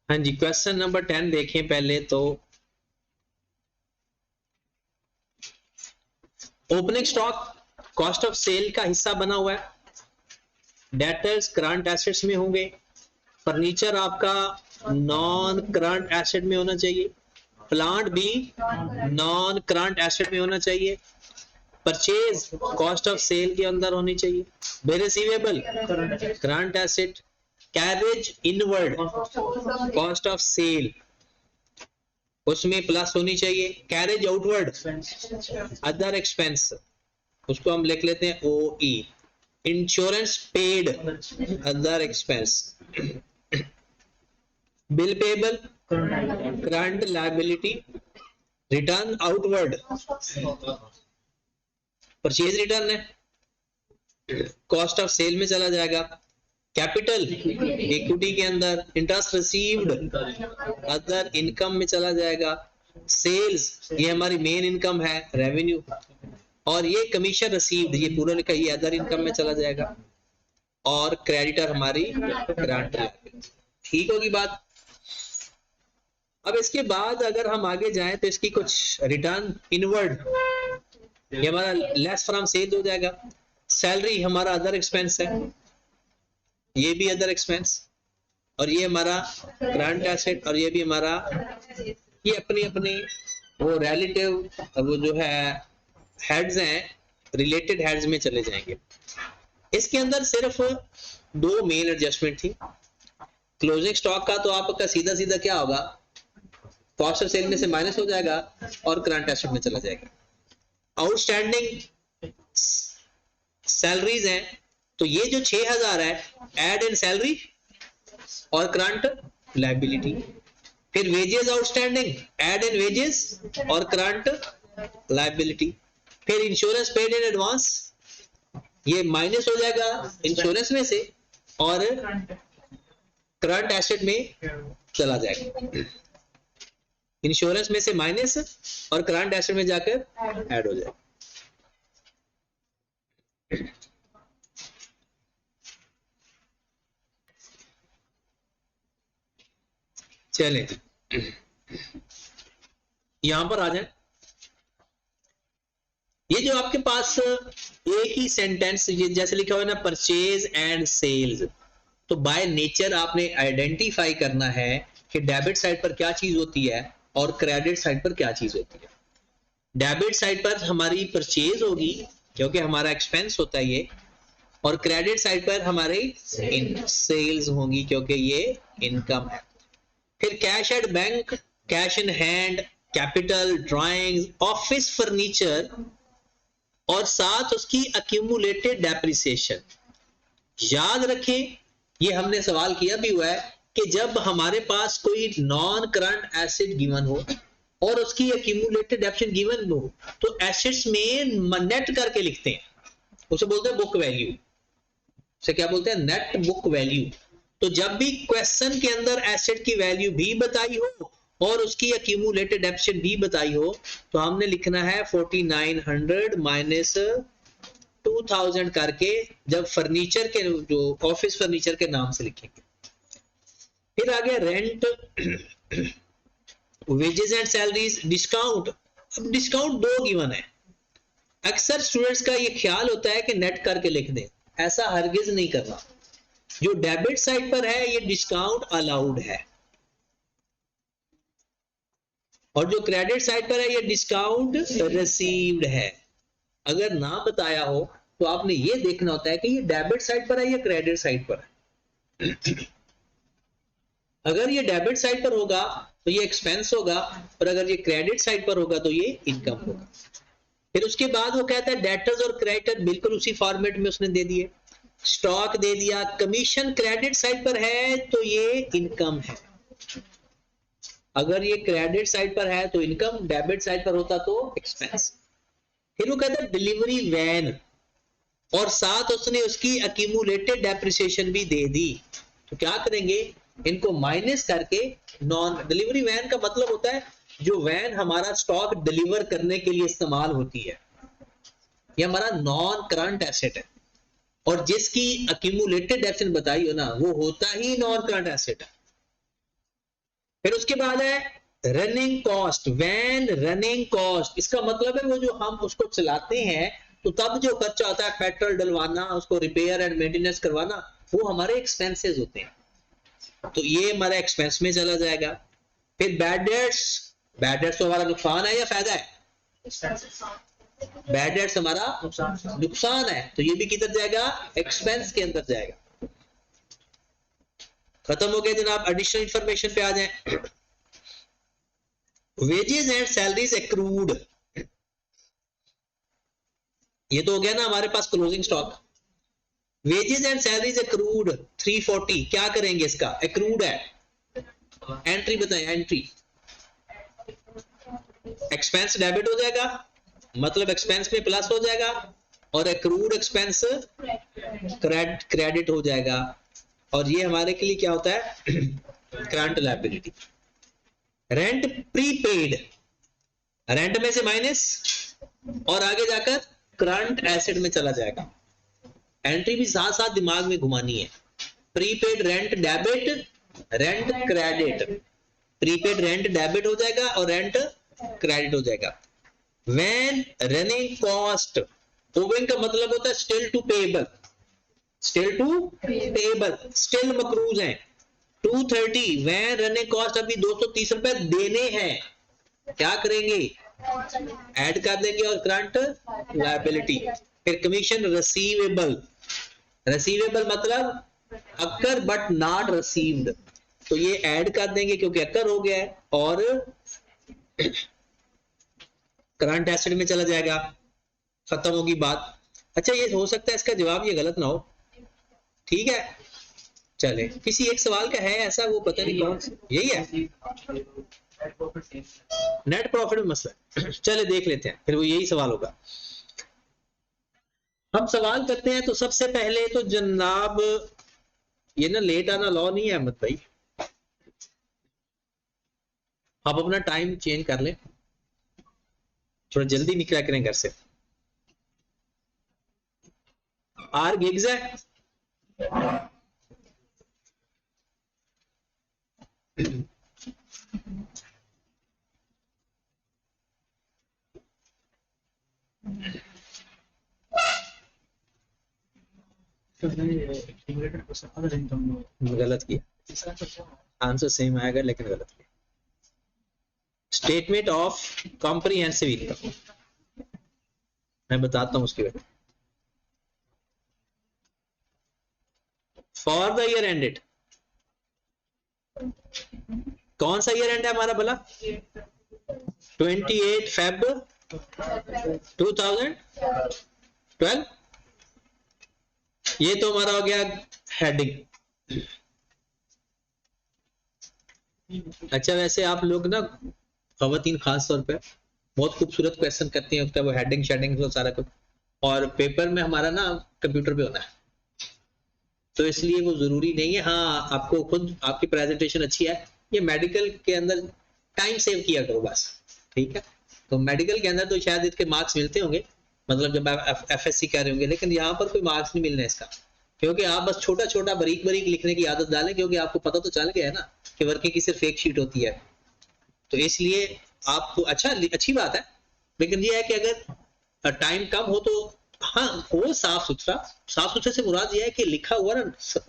हाँ जी, question number 10 देखें पहले तो। Opening stock cost of sale का हिस्सा बना हुआ है। डेटर्स करंट एसेट्स में होंगे। फर्नीचर आपका नॉन करंट एसेट में होना चाहिए। प्लांट भी नॉन करंट एसेट में होना चाहिए। परचेज कॉस्ट ऑफ सेल के अंदर होनी चाहिए। बे receivable current asset. Carriage inward cost of sale उसमें प्लस होनी चाहिए। कैरेज आउटवर्ड अदर एक्सपेंस उसको हम लिख लेते हैं O E. Insurance paid other expense. Bill payable current liability. Return outward purchase return है, कॉस्ट ऑफ सेल में चला जाएगा। कैपिटल इक्विटी के अंदर। इंटरेस्ट रिसीव्ड अदर इनकम में चला जाएगा। सेल्स ये हमारी मेन इनकम है, रेवेन्यू। और ये कमीशन रिसीव्ड ये पूरा लिखा, ये अदर इनकम में चला जाएगा। और क्रेडिटर हमारी ग्रांट। ठीक होगी बात। अब इसके बाद अगर हम आगे जाएं तो इसकी कुछ रिटर्न इनवर्ड ये हमारा लेस फ्रॉम सेल हो जाएगा। सैलरी हमारा अदर एक्सपेंस है, ये भी अदर एक्सपेंस। और ये हमारा करंट एसेट और ये भी हमारा, ये अपनी अपनी वो रिलेटिव वो जो है हेड्स हैं, रिलेटेड हेड्स में चले जाएंगे। इसके अंदर सिर्फ दो मेन एडजस्टमेंट थी। क्लोजिंग स्टॉक का तो आपका सीधा सीधा क्या होगा, कॉस्ट ऑफ सेल में से माइनस हो जाएगा और करंट एसेट में चला जाएगा। आउटस्टैंडिंग सैलरीज हैं तो ये जो 6000 है ऐड इन सैलरी और करंट लायबिलिटी। फिर wages outstanding add in wages और करंट लायबिलिटी। फिर इंश्योरेंस पेड इन एडवांस ये माइनस हो जाएगा इंश्योरेंस में से और करंट एसेट में चला जाएगा। इंश्योरेंस में से माइनस और करंट एसेट में जाकर ऐड हो जाएगा। चलें यहां पर आ जाए। ये जो आपके पास एक ही सेंटेंस ये जैसे लिखा हुआ है ना, परचेज एंड सेल्स, तो बाय नेचर आपने आइडेंटिफाई करना है कि डेबिट साइड पर क्या चीज होती है और क्रेडिट साइड पर क्या चीज होती है। डेबिट साइड पर हमारी परचेज होगी क्योंकि हमारा एक्सपेंस होता है ये, और क्रेडिट साइड पर हमारी सेल्स होंगी क्योंकि ये इनकम है। फिर cash at bank, cash in hand, capital, drawings, office furniture और साथ उसकी अक्यूमुलेटेड डेप्रिसिएशन। याद रखें ये हमने सवाल किया भी हुआ है कि जब हमारे पास कोई नॉन करंट एसेट गिवन हो और उसकी अक्यूमुलेटेड डेप्रिसिएशन गिवन हो तो एसेट्स में नेट करके लिखते हैं, उसे बोलते हैं बुक वैल्यू। उसे क्या बोलते हैं, नेट बुक वैल्यू। तो जब भी क्वेश्चन के अंदर एसेट की वैल्यू भी बताई हो और उसकी अक्यूमुलेटेड डेप्रिसिएशन भी बताई हो तो हमने लिखना है 4900 माइनस 2000 करके, जब फर्नीचर के जो ऑफिस फर्नीचर के नाम से लिखेंगे। फिर आ गया rent, wages and salaries, discount. अब डिस्काउंट दो गिवन है। अक्सर स्टूडेंट्स का ये ख्याल होता है कि नेट करके लिख दें, ऐसा हरगिज नहीं करना। जो डेबिट साइड पर है ये डिस्काउंट अलाउड है और जो क्रेडिट साइड पर है ये डिस्काउंट रिसीव्ड है। अगर ना बताया हो तो आपने ये देखना होता है कि ये डेबिट साइड पर है या क्रेडिट साइड पर है। अगर ये डेबिट साइड पर होगा तो ये एक्सपेंस होगा और अगर ये क्रेडिट साइड पर होगा तो ये इनकम होगा। फिर उसके बाद वो कहता है डेटर्स और क्रेडिटर बिल्कुल उसी फॉर्मेट में उसने दे दिए। स्टॉक दे दिया, कमीशन क्रेडिट साइड पर है तो ये इनकम है। अगर ये क्रेडिट साइड पर है तो इनकम, डेबिट साइड पर होता तो एक्सपेंस। फिर वो कहता है डिलीवरी वैन और साथ उसने उसकी अक्यूमुलेटेड डेप्रिसिएशन भी दे दी। तो क्या करेंगे, इनको माइनस करके नॉन डिलीवरी वैन का मतलब होता है जो वैन हमारा स्टॉक डिलीवर करने के लिए इस्तेमाल होती है, ये हमारा नॉन करंट एसेट है और जिसकी अक्यूमुलेटेड डेप्रिसिएशन बताई हो ना वो होता ही नॉन करंट एसेट है। फिर उसके बाद है running cost. When running cost, इसका मतलब है वो जो हम उसको चलाते हैं तो तब जो खर्चा आता है, पेट्रोल डलवाना, उसको रिपेयर एंड मेंटेनेंस करवाना, वो हमारे एक्सपेंसेस होते हैं, तो ये हमारा एक्सपेंस में चला जाएगा। फिर बैड डेट्स, बैड डेट्स तो हमारा नुकसान है या फायदा है? बैड डेट्स हमारा नुकसान है, तो ये भी किधर जाएगा? एक्सपेंस के अंदर जाएगा। खत्म हो गया जनाब। एडिशनल इंफॉर्मेशन पे आ जाए। वेजेस एंड सैलरीज एक्रूड, ये तो हो गया ना हमारे पास closing stock. Wages and salaries accrued 340, क्या करेंगे इसका? एक्रूड है, एंट्री बताएं। एंट्री एक्सपेंस डेबिट हो जाएगा, मतलब एक्सपेंस में प्लस हो जाएगा, और एक्रूड एक्सपेंस क्रेडिट हो जाएगा, और ये हमारे के लिए क्या होता है? Current liability. Rent prepaid, rent में से माइनस और आगे जाकर करंट एसेट में चला जाएगा। एंट्री भी साथ साथ दिमाग में घुमानी है। Prepaid rent debit, rent credit. Prepaid rent debit हो जाएगा और रेंट क्रेडिट हो जाएगा। व्हेन रनिंग कॉस्ट, ओविंग का मतलब होता है still to payable, still to payable, still मकरूज है 230। व्हेन रनिंग कॉस्ट अभी 230 रुपए देने हैं, क्या करेंगे? ऐड कर देंगे और करंट लायबिलिटी। फिर कमीशन रिसीवेबल, रिसीवेबल मतलब अकर बट नॉट रिसीव्ड, तो ये ऐड कर देंगे क्योंकि अकर हो गया है और करंट एसेट में चला जाएगा। खत्म होगी बात। अच्छा, ये हो सकता है इसका जवाब ये गलत ना हो, ठीक है? चले, किसी एक सवाल का है ऐसा, वो पता नहीं कौन सा, यही है नेट प्रॉफिट में मसला। चले देख लेते हैं, फिर वो यही सवाल होगा। हम सवाल करते हैं तो सबसे पहले तो जनाब, ये ना लेट आना लॉ नहीं है अहमद भाई, आप अपना टाइम चेंज कर लें, थोड़ा जल्दी निकला करें घर से। आर गिग्स है, गलत किया, आंसर सेम आएगा लेकिन गलत किया। स्टेटमेंट ऑफ कॉम्प्रिहेंसिव इनकम, मैं बताता हूं उसकी वजह। फॉर द ईयर एंडेड, कौन सा ईयर एंड है हमारा भला? 28 फेब 2012। ये तो हमारा हो गया हेडिंग। अच्छा, वैसे आप लोग ना खवातीन खास तौर पे बहुत खूबसूरत क्वेश्चन करती हैं, उसका वो हेडिंग शेडिंग तो सारा कुछ, और पेपर में हमारा ना कंप्यूटर पे होना है, तो इसलिए वो जरूरी नहीं है। हाँ, आपको खुद आपकी प्रेजेंटेशन अच्छी है, ये मेडिकल के अंदर टाइम सेव किया करो बस, ठीक है? तो मेडिकल के अंदर तो शायद इसके मार्क्स मिलते होंगे, मतलब जब आप एफएससी कर रहे होंगे, लेकिन यहाँ पर कोई मार्क्स नहीं मिलना इसका, क्योंकि आप बस छोटा छोटा बारीक बारीक लिखने की आदत डालें, क्योंकि आपको पता तो चल गया है ना कि वर्किंग की सिर्फ एक शीट होती है, तो इसलिए आपको अच्छी बात है, लेकिन ये है कि अगर टाइम कम हो तो हाँ हो साफ सुथरा। साफ सुथरे से मुराद ये है कि लिखा हुआ ना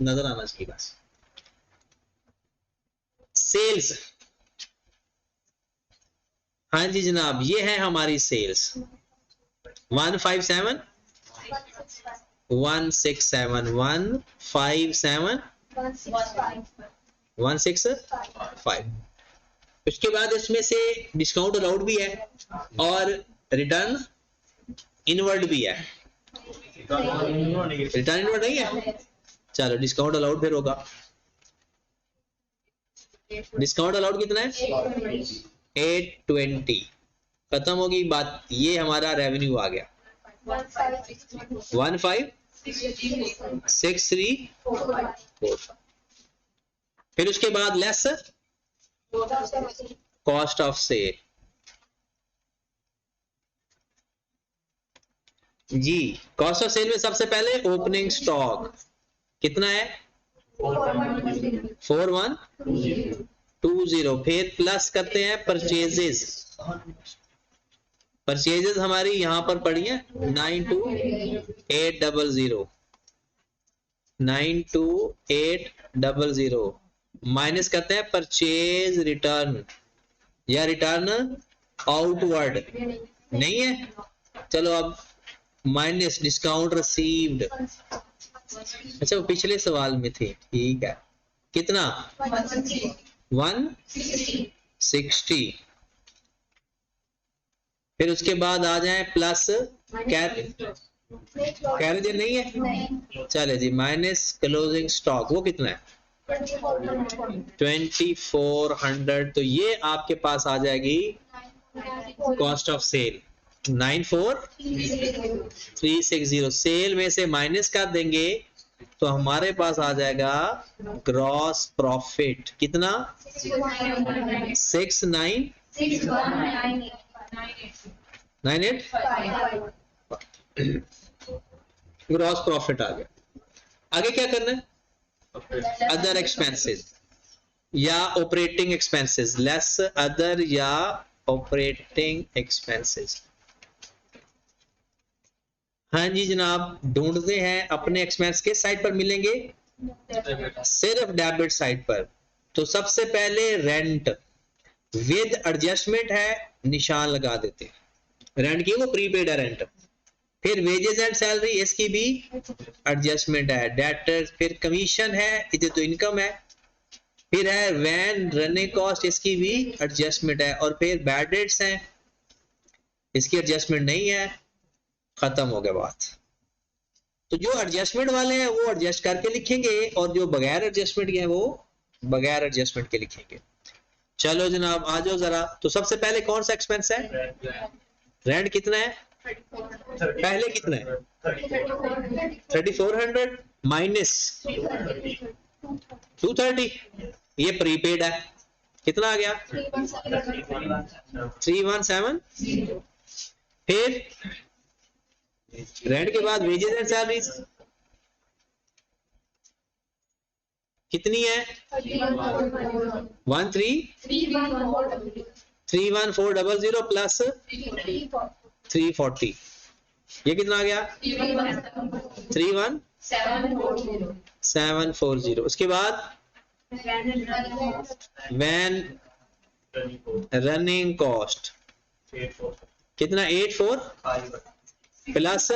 नजर आना चाहिए बस। सेल्स, हाँ जी जनाब, ये है हमारी सेल्स 157 167 157 165। उसके बाद इसमें से डिस्काउंट अलाउड भी है और रिटर्न इनवर्ड भी है। रिटर्न इनवर्ड नहीं है, चलो डिस्काउंट अलाउड फिर होगा। डिस्काउंट अलाउड कितना है? 820। खत्म होगी बात, ये हमारा रेवेन्यू आ गया 156345। फिर उसके बाद लेस कॉस्ट ऑफ सेल। जी, कॉस्ट ऑफ सेल में सबसे पहले ओपनिंग स्टॉक कितना है? 4120। 20, फिर प्लस करते हैं परचेजेस। परचेजेस हमारी यहां पर पड़ी है 92800, 92800 माइनस करते हैं परचेज रिटर्न या रिटर्न आउटवर्ड, नहीं है। चलो अब माइनस डिस्काउंट रिसीव्ड, अच्छा वो पिछले सवाल में थे, ठीक है। कितना 160, फिर उसके बाद आ जाए प्लस कैरेज नहीं है, चले जी माइनस क्लोजिंग स्टॉक, वो कितना है 2400, तो ये आपके पास आ जाएगी कॉस्ट ऑफ सेल 94360। सेल में से माइनस कर देंगे तो हमारे पास आ जाएगा ग्रॉस प्रॉफिट, कितना 6998 ग्रॉस प्रॉफिट आ गया। आगे क्या करना है, अदर एक्सपेंसेस या ऑपरेटिंग एक्सपेंसेस, लेस अदर या ऑपरेटिंग एक्सपेंसेस। हाँ जी जनाब, ढूंढते हैं अपने एक्सपेंस के साइड पर मिलेंगे, सिर्फ डेबिट साइड पर। तो सबसे पहले रेंट विद एडजस्टमेंट है, निशान लगा देते हैं, रेंट की वो प्रीपेड है रेंट। फिर वेजेस एंड सैलरी, इसकी भी एडजस्टमेंट है। डेटर्स, फिर कमीशन है, इधर तो इनकम है। फिर है वैन रनिंग कॉस्ट, इसकी भी एडजस्टमेंट है। और फिर बैड डेट्स हैं, इसकी एडजस्टमेंट नहीं है, खत्म हो गया बात। तो जो एडजस्टमेंट वाले हैं वो एडजस्ट करके लिखेंगे और जो बगैर एडजस्टमेंट के हैं वो बगैर एडजस्टमेंट के लिखेंगे। चलो जनाब आ जाओ जरा। तो सबसे पहले कौन सा एक्सपेंस है, रेंट कितना है, पहले कितना है 3400 माइनस 230, ये प्रीपेड है, कितना आ गया 3170। फिर रेंट के बाद वेजेस एंड सैलरीज कितनी है 13140 प्लस 340, ये कितना आ गया 31740। उसके बाद वैन रनिंग कॉस्ट कितना 84 प्लस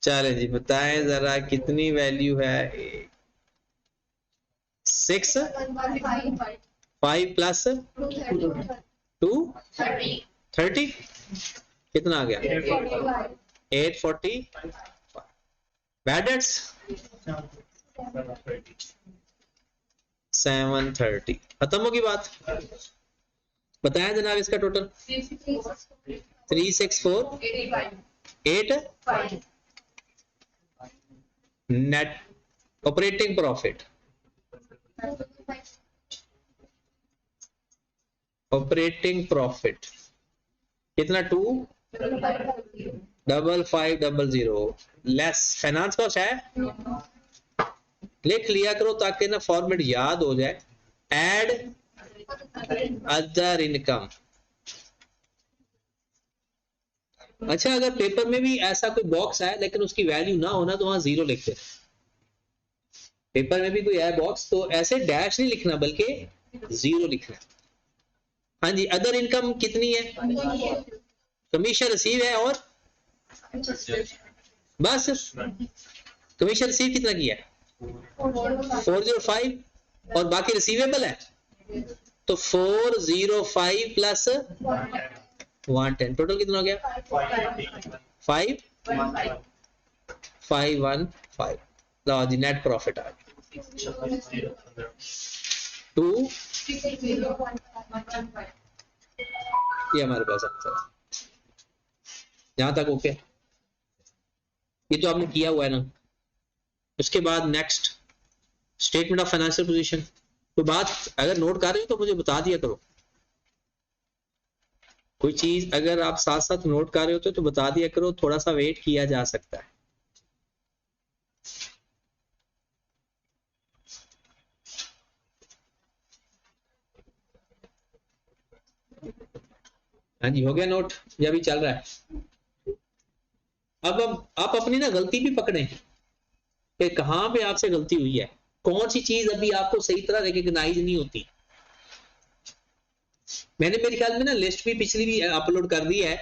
चले जी बताएं जरा कितनी वैल्यू है 6 5 प्लस 230, कितना आ गया 840। बैड डेट्स 730, खत्म होगी बात। बताया जनाब इसका total 3648 net operating profit, operating profit कितना 25500 लेस फाइनेंस कॉस्ट है, लिख लिया करो ताकि ना फॉर्मेट याद हो जाए। एड अदर इनकम, अच्छा अगर पेपर में भी ऐसा कोई बॉक्स है लेकिन उसकी वैल्यू ना होना तो वहां जीरो लिखते, पेपर में भी कोई है बॉक्स तो ऐसे डैश नहीं लिखना बल्कि जीरो लिखना। हाँ जी अदर इनकम कितनी है, कमीशन रिसीव है और बस कमीशन रिसीव कितना किया 405 और बाकी रिसीवेबल है तो 405 प्लस 110, टोटल कितना हो गया 5515। लो जी नेट प्रॉफिट आ गया 2, ये हमारे पास आंसर है। यहां तक ओके, ये तो आपने किया हुआ है ना। उसके बाद next statement of financial position, तो बात अगर नोट कर रहे हो तो मुझे बता दिया करो। कोई चीज अगर आप साथ साथ नोट कर रहे होते तो बता दिया करो, थोड़ा सा वेट किया जा सकता है। हाँ जी, हो गया नोट या भी चल रहा है? अब आप अपनी ना गलती भी पकड़े कि कहाँ पे आपसे गलती हुई है, कौन सी चीज अभी आपको सही तरह रिकग्नाइज नहीं होती। मैंने मेरे ख्याल में ना लिस्ट भी पिछली भी अपलोड कर दी है,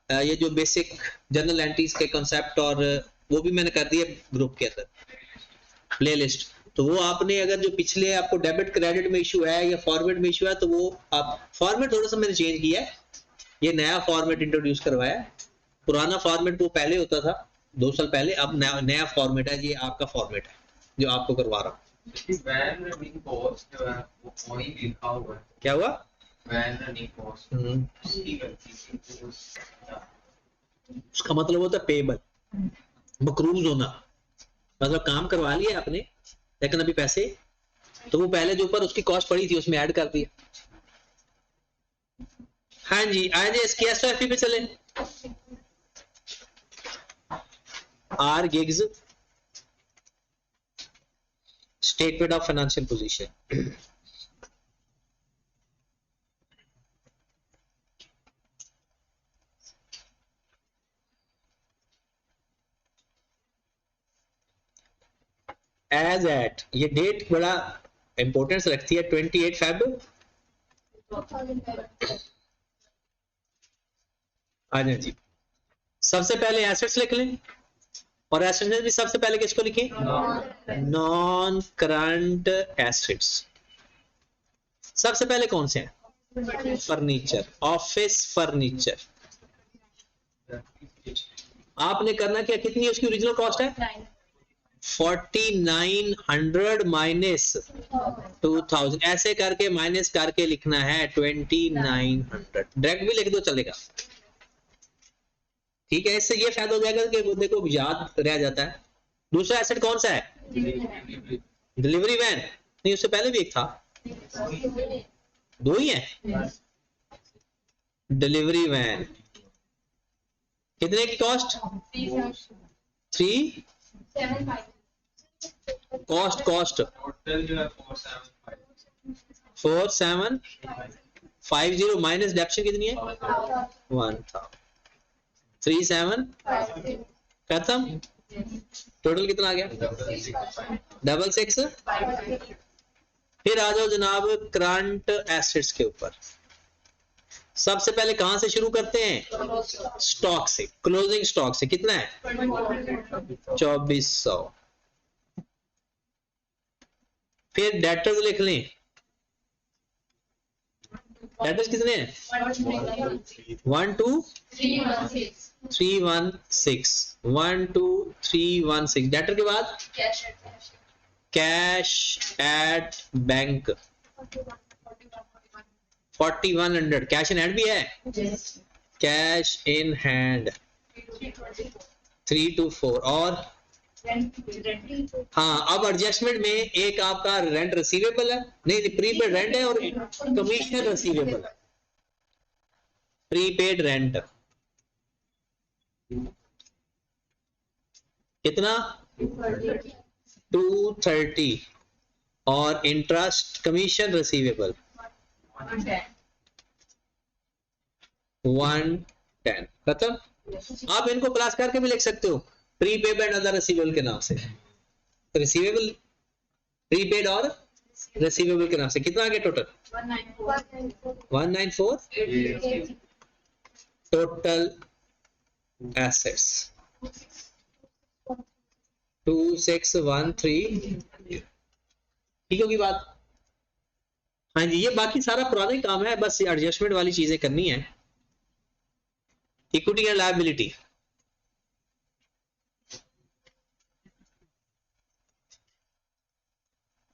ये जो बेसिक जर्नल एंट्रीज के कॉन्सेप्ट, और वो भी मैंने कर दिया ग्रुप के अंदर प्ले लिस्ट। तो वो आपने अगर जो पिछले आपको डेबिट क्रेडिट में इशू है या फॉर्मेट में इशू है, तो वो आप फॉर्मेट थोड़ा सा मैंने चेंज किया है, ये नया फॉर्मेट इंट्रोड्यूस करवाया। पुराना फॉर्मेट वो पहले होता था 2 साल पहले, अब नया फॉर्मेट है, ये आपका फॉर्मेट है जो आपको करवा रहा हूँ। क्या हुआ? उसका मतलब होता है पेबल, मकरूज होना, मतलब काम करवा लिया आपने लेकिन अभी पैसे, तो वो पहले जो ऊपर उसकी कॉस्ट पड़ी थी उसमें ऐड कर दिया। हाँ जी, आज इसकी एसओएफपी पे चले। आर गिग्स statement of financial position. As at, ये डेट बड़ा इंपॉर्टेंस रखती है, 28 फेब। आ जाए जी, सबसे पहले एसेट्स लिख लें, और एसेट्स में भी सबसे पहले किसको लिखें? Non current assets. सबसे पहले कौन से हैं? Furniture, office furniture. आपने करना क्या, कितनी उसकी ओरिजिनल कॉस्ट है? 4900 माइनस 2000, ऐसे करके माइनस करके लिखना है 2900। डायरेक्ट भी लिख दो चलेगा, ठीक है। इससे ये फायदा हो जाएगा कि बंदे को याद रह जाता है। दूसरा एसेट कौन सा है? Delivery van. नहीं, उससे पहले भी एक था, 2 ही है। डिलीवरी वैन कितने की कॉस्ट? 3 कॉस्ट 4750 माइनस डेप्शन कितनी है? 1000। 37 खत्म। टोटल कितना आ गया? 66। फिर आ जाओ जनाब करंट एसेट्स के ऊपर। सबसे पहले कहां से शुरू करते हैं? स्टॉक से, क्लोजिंग स्टॉक से। कितना है? 2400। फिर डेटर्स लिख लें। डेटर्स कितने हैं? 12316। 12316। डेटर के बाद cash at bank 4100। Cash in hand भी है? Cash in hand 324। और हाँ, अब एडजस्टमेंट में एक आपका रेंट रिसीवेबल है, नहीं प्रीपेड रेंट है, और कमीशन रिसीवेबल है। प्रीपेड रेंट कितना? 230। और इंटरेस्ट कमीशन रिसीवेबल 110। खत्म। आप इनको प्लस करके भी लिख सकते हो, प्रीपेड एंड अदर रिसीवेबल के नाम से। रिसीवेबल, प्रीपेड और रिसीवेबल के नाम से कितना आ गया टोटल? 194 total assets 2613। ठीक होगी बात? हाँ जी, ये बाकी सारा पुराना ही काम है, बस एडजस्टमेंट वाली चीजें करनी है। इक्विटी एंड लायबिलिटी,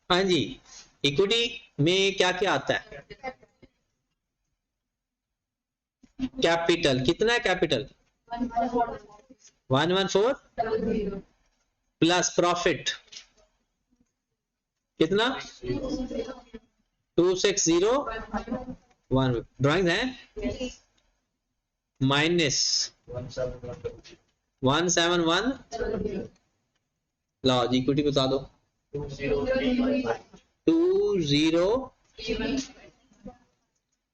हाँ जी, इक्विटी में क्या क्या आता है? कैपिटल कितना है? कैपिटल 114 प्लस प्रॉफिट कितना? 2601। ड्राइंग है? माइनस 171, लाओ जी इक्विटी बता दो। 20,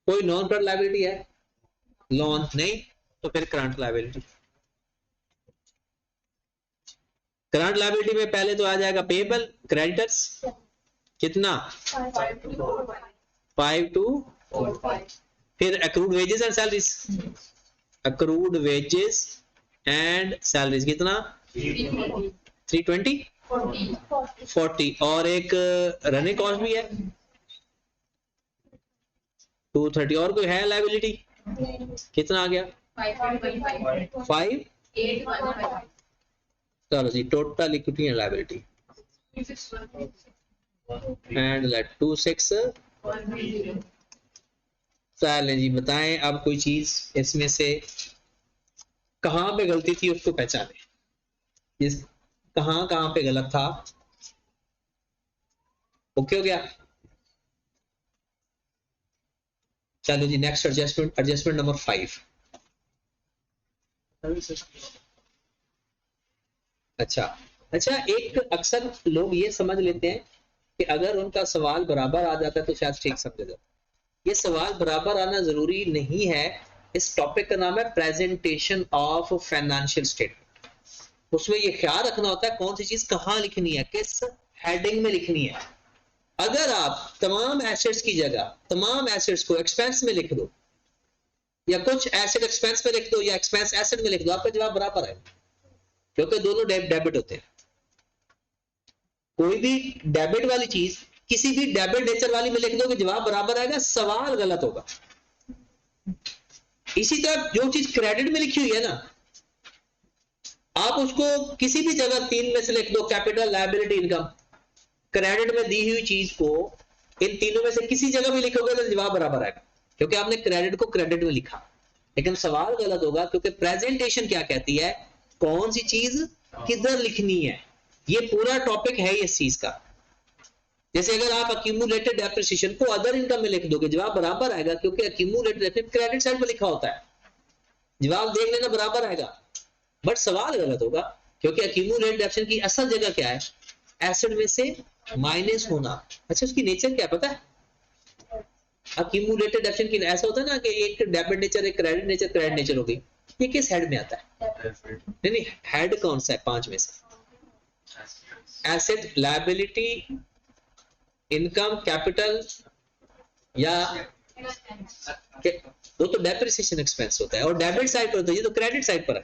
कोई नॉन करंट लायबिलिटी है? लोन नहीं, तो फिर करंट लायबिलिटी। करंट लायबिलिटी में पहले तो आ जाएगा पेबल, क्रेडिटर्स कितना 5 to, फिर accrued wages and salaries, accrued wages and salaries कितना 320, 40, और एक रनिंग कॉस्ट भी है 230, और कोई है लायबिलिटी कितना आ गया 5, चलो जी total equity and liability and लेट 26। चलें जी बताएं अब कोई चीज इसमें से कहां पे गलती थी उसको पहचाने, इस कहां पे गलत था। ओके हो गया। चलो जी नेक्स्ट एडजस्टमेंट, एडजस्टमेंट नंबर 5। अच्छा एक अक्सर लोग ये समझ लेते हैं कि अगर उनका सवाल बराबर आ जाता है तो शायद ठीक समझ जाता है। ये सवाल बराबर आना जरूरी नहीं है। इस टॉपिक का नाम है प्रेजेंटेशन ऑफ फाइनेंशियल स्टेटमेंट। उसमें ये ख्याल रखना होता है कौन सी चीज कहां लिखनी है, किस हेडिंग में लिखनी है। अगर आप तमाम एसेट्स की जगह तमाम एसेट्स को एक्सपेंस में लिख दो, या कुछ एसेट एक्सपेंस में लिख दो या एक्सपेंस एसेट में लिख दो, आपका जवाब बराबर है, क्योंकि दोनों डेबिट होते हैं। कोई भी डेबिट वाली चीज किसी भी डेबिट नेचर वाली में लिख दो कि जवाब बराबर आएगा, सवाल गलत होगा। इसी तरह जो चीज क्रेडिट में लिखी हुई है ना, आप उसको किसी भी जगह 3 में से लिख दो, कैपिटल, लायबिलिटी, इनकम। क्रेडिट में दी हुई चीज को इन तीनों में से किसी जगह भी लिखोगे तो जवाब बराबर आएगा, क्योंकि आपने क्रेडिट को क्रेडिट में लिखा। लेकिन सवाल गलत होगा, क्योंकि प्रेजेंटेशन क्या कहती है, कौन सी चीज किधर लिखनी है। ये पूरा टॉपिक है इस चीज का। जैसे अगर आप अक्यूमुलेटेड डेप्रिसिएशन को अदर इनकम में लिख दोगे, जवाब बराबर आएगा, क्योंकि अक्यूमुलेटेड क्रेडिट साइड पर लिखा होता है। जवाब देख लेना बराबर आएगा, बट सवाल गलत होगा, क्योंकि अक्यूमुलेटेड डेप्रिसिएशन की असल जगह क्या है, एसेट में से माइनस होना। अच्छा उसकी नेचर क्या पता है? अक्यूमुलेटेड डेप्रिसिएशन की ऐसा होता है ना कि एक डेबिट नेचर, एक क्रेडिट नेचर, क्रेडिट नेचर होगी। ये किस हेड में आता है? नहीं, हेड कौन सा है 5 में से? एसेट, लायबिलिटी, इनकम, कैपिटल, या वो तो डेप्रिसिएशन एक्सपेंस होता है, और डेबिट साइड पर होता है, ये तो क्रेडिट साइड पर है।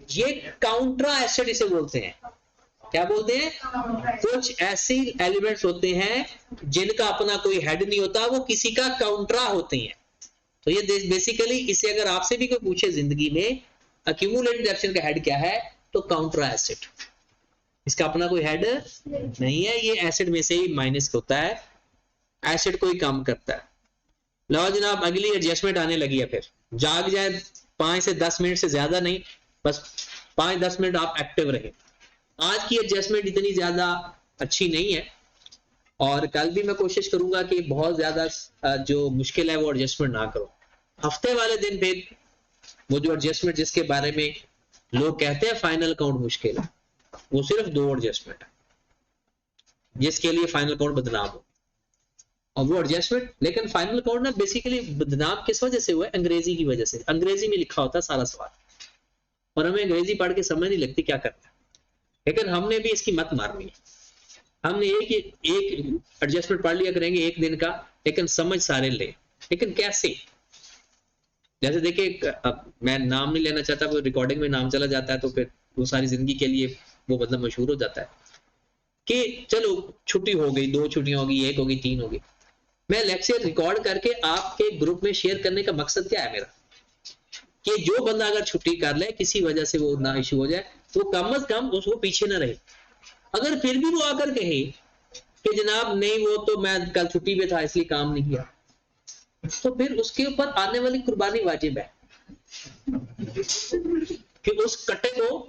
ये काउंट्रा एसेट इसे बोलते हैं। क्या बोलते हैं? कुछ ऐसे एलिमेंट्स होते हैं जिनका अपना कोई हेड नहीं होता, वो किसी का काउंट्रा होते हैं। तो ये बेसिकली इसे अगर आपसे भी कोई पूछे जिंदगी में अक्यूमुलेटेड डेप्रिसिएशन का हेड क्या है, तो काउंट्रा एसेट। इसका अपना कोई हेड नहीं है, ये एसेट में से ही माइनस होता है, एसेट को ही काम करता है। लो जनाब अगली एडजस्टमेंट आने लगी है, फिर जाग जाए 5 से 10 मिनट से ज्यादा नहीं, बस 5-10 मिनट आप एक्टिव रहे। आज की एडजस्टमेंट इतनी ज्यादा अच्छी नहीं है, और कल भी मैं कोशिश करूंगा कि बहुत ज्यादा जो मुश्किल है वो एडजस्टमेंट ना करो। हफ्ते वाले दिन पे वो जो एडजस्टमेंट जिसके बारे में लोग कहते हैं फाइनल अकाउंट मुश्किल है, वो सिर्फ 2 एडजस्टमेंट है जिसके लिए फाइनल अकाउंट बदनाम हो, और वो एडजस्टमेंट। लेकिन फाइनल अकाउंट ना बेसिकली बदनाम किस वजह से हुआ है? अंग्रेजी की वजह से। अंग्रेजी में लिखा होता है सारा सवाल, और हमें अंग्रेजी पढ़ के समझ नहीं लगती क्या करना है। लेकिन हमने भी इसकी मत मारनी है। हमने एक एडजस्टमेंट पढ़ लिया करेंगे एक दिन का, लेकिन समझ सारे ले। लेकिन कैसे? जैसे देखिए, मैं नाम नहीं लेना चाहता, वो रिकॉर्डिंग में नाम चला जाता है तो फिर वो सारी जिंदगी के लिए वो बंदा मशहूर हो जाता है कि चलो छुट्टी हो गई, 2 छुट्टियां होगी, 1 होगी, 3 होगी। मैं लेक्चर रिकॉर्ड करके आपके ग्रुप में शेयर करने का मकसद क्या है मेरा, कि जो बंदा अगर छुट्टी कर ले, किसी वजह से वो ना इशू हो जाए, तो कम अज कम उसको पीछे ना रहे। अगर फिर भी वो आकर कहे कि जनाब नहीं वो तो मैं कल छुट्टी पे था इसलिए काम नहीं किया, तो फिर उसके ऊपर आने वाली कुर्बानी वाजिब है कि उस कटे को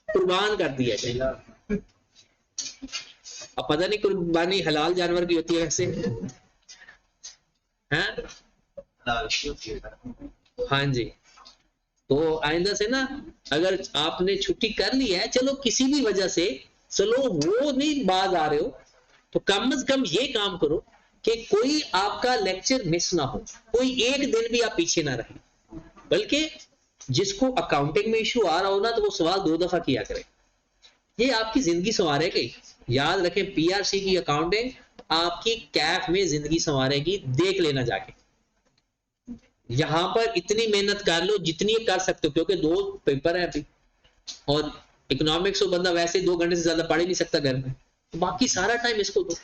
कुर्बान कर दिया जाए। अब पता नहीं कुर्बानी हलाल जानवर की होती है वैसे, हैं? हाँ जी, तो आइंदा से ना अगर आपने छुट्टी कर ली है, चलो किसी भी वजह से, चलो वो नहीं बाज आ रहे हो, तो कम से कम ये काम करो कि कोई आपका लेक्चर मिस ना हो, कोई एक दिन भी आप पीछे ना रहे, बल्कि जिसको अकाउंटिंग में इशू आ रहा हो ना, तो वो सवाल 2 दफा किया करे, ये आपकी जिंदगी संवारेगी। याद रखें, पीआरसी की अकाउंटिंग आपकी कैफ में जिंदगी संवारेगी, देख लेना जाके। यहां पर इतनी मेहनत कर लो जितनी कर सकते हो, क्योंकि 2 पेपर है अभी, और इकोनॉमिक्स तो बंदा वैसे 2 घंटे से ज्यादा पढ़ ही नहीं सकता घर में, तो बाकी सारा टाइम इसको दो,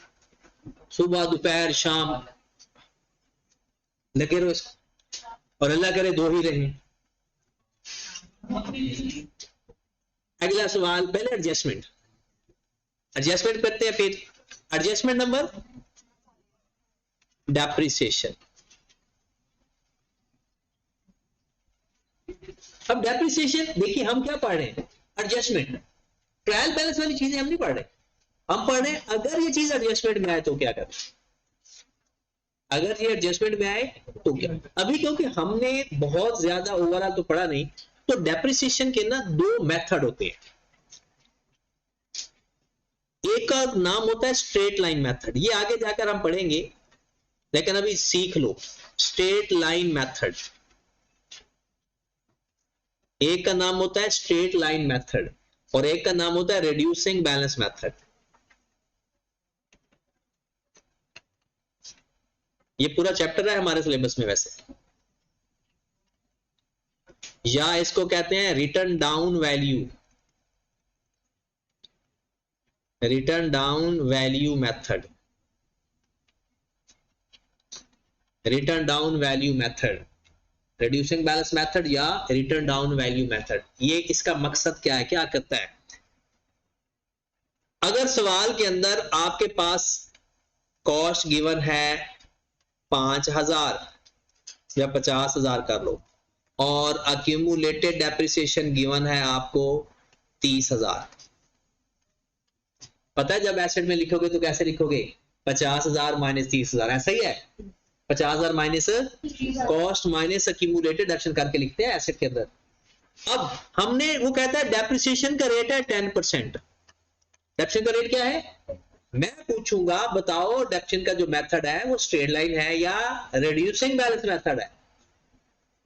सुबह दोपहर शाम लगे रहो इसको, और अल्लाह करे 2 ही रहे। अगला सवाल, पहले एडजस्टमेंट करते हैं, फिर एडजस्टमेंट नंबर डेप्रिसिएशन। अब डेप्रिसिएशन देखिए, हम क्या पढ़ रहे हैं, एडजस्टमेंट, ट्रायल बैलेंस वाली चीजें हम नहीं पढ़ रहे, हम पढ़ रहे हैं अगर ये चीज एडजस्टमेंट में आए तो क्या करें, अगर ये एडजस्टमेंट में आए तो क्या। अभी क्योंकि हमने बहुत ज्यादा ओवरऑल तो पढ़ा नहीं, तो डेप्रिसिएशन के ना 2 मेथड होते हैं। एक का नाम होता है स्ट्रेट लाइन मेथड, ये आगे जाकर हम पढ़ेंगे, लेकिन अभी सीख लो स्ट्रेट लाइन मेथड। एक का नाम होता है स्ट्रेट लाइन मेथड और एक का नाम होता है रिड्यूसिंग बैलेंस मेथड। ये पूरा चैप्टर है हमारे सिलेबस में वैसे, या इसको कहते हैं return down value, return down value method, return down value method, reducing balance method या रिटर्न डाउन वैल्यू मेथड। ये इसका मकसद क्या है, क्या करता है, अगर सवाल के अंदर आपके पास कॉस्ट गिवन है 5,000 या 50,000 कर लो, और अक्यूमुलेटेड डेप्रिसिएशन गिवन है आपको 30,000। पता है जब एसेट में लिखोगे तो कैसे लिखोगे, 50,000 माइनस 30,000, ऐसा ही है, 50,000 minus cost minus accumulated action करके लिखते हैं एसेट के अंदर। अब हमने, वो कहता है डेप्रिसिएशन का रेट है 10%। डेप्रिसिएशन का रेट क्या है, मैं पूछूंगा बताओ डेप्रिसिएशन का जो मेथड है वो स्ट्रेट लाइन है या रिड्यूसिंग बैलेंस मेथड है।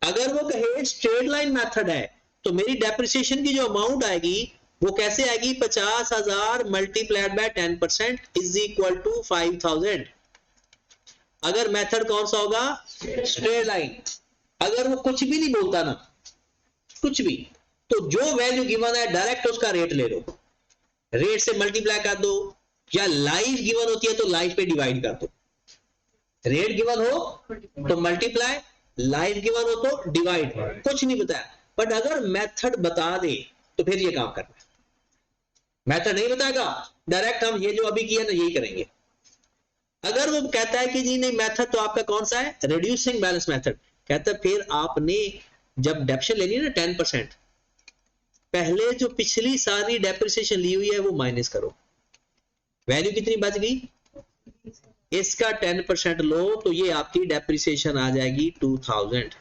अगर वो कहे स्ट्रेट लाइन मेथड है, तो मेरी डेप्रिसिएशन की जो अमाउंट आएगी वो कैसे आएगी, 50,000 multiplied by 10% is equal to 5,000। अगर मेथड कौन सा होगा, स्ट्रेट लाइन। अगर वो कुछ भी नहीं बोलता ना, कुछ भी, तो जो वैल्यू गिवन है डायरेक्ट उसका रेट ले लो, रेट से मल्टीप्लाई कर दो, या लाइफ गिवन होती है तो लाइफ पे डिवाइड कर दो। रेट गिवन हो तो मल्टीप्लाई, लाइफ गिवन हो तो डिवाइड, कुछ नहीं बताया। बट अगर मेथड बता दे तो फिर ये काम करना, मेथड नहीं बताएगा डायरेक्ट हम ये जो अभी किया ना यही करेंगे। अगर वो कहता है कि जी नहीं मेथड तो आपका कौन सा है, रिड्यूसिंग बैलेंस मेथड, कहता है फिर आपने जब डेप्रिसिएशन लेनी है ना 10%, पहले जो पिछली सारी डेप्रिसिएशन ली हुई है वो माइनस करो, वैल्यू कितनी बच गई, इसका 10% लो, तो ये आपकी डेप्रिसिएशन आ जाएगी 2,000।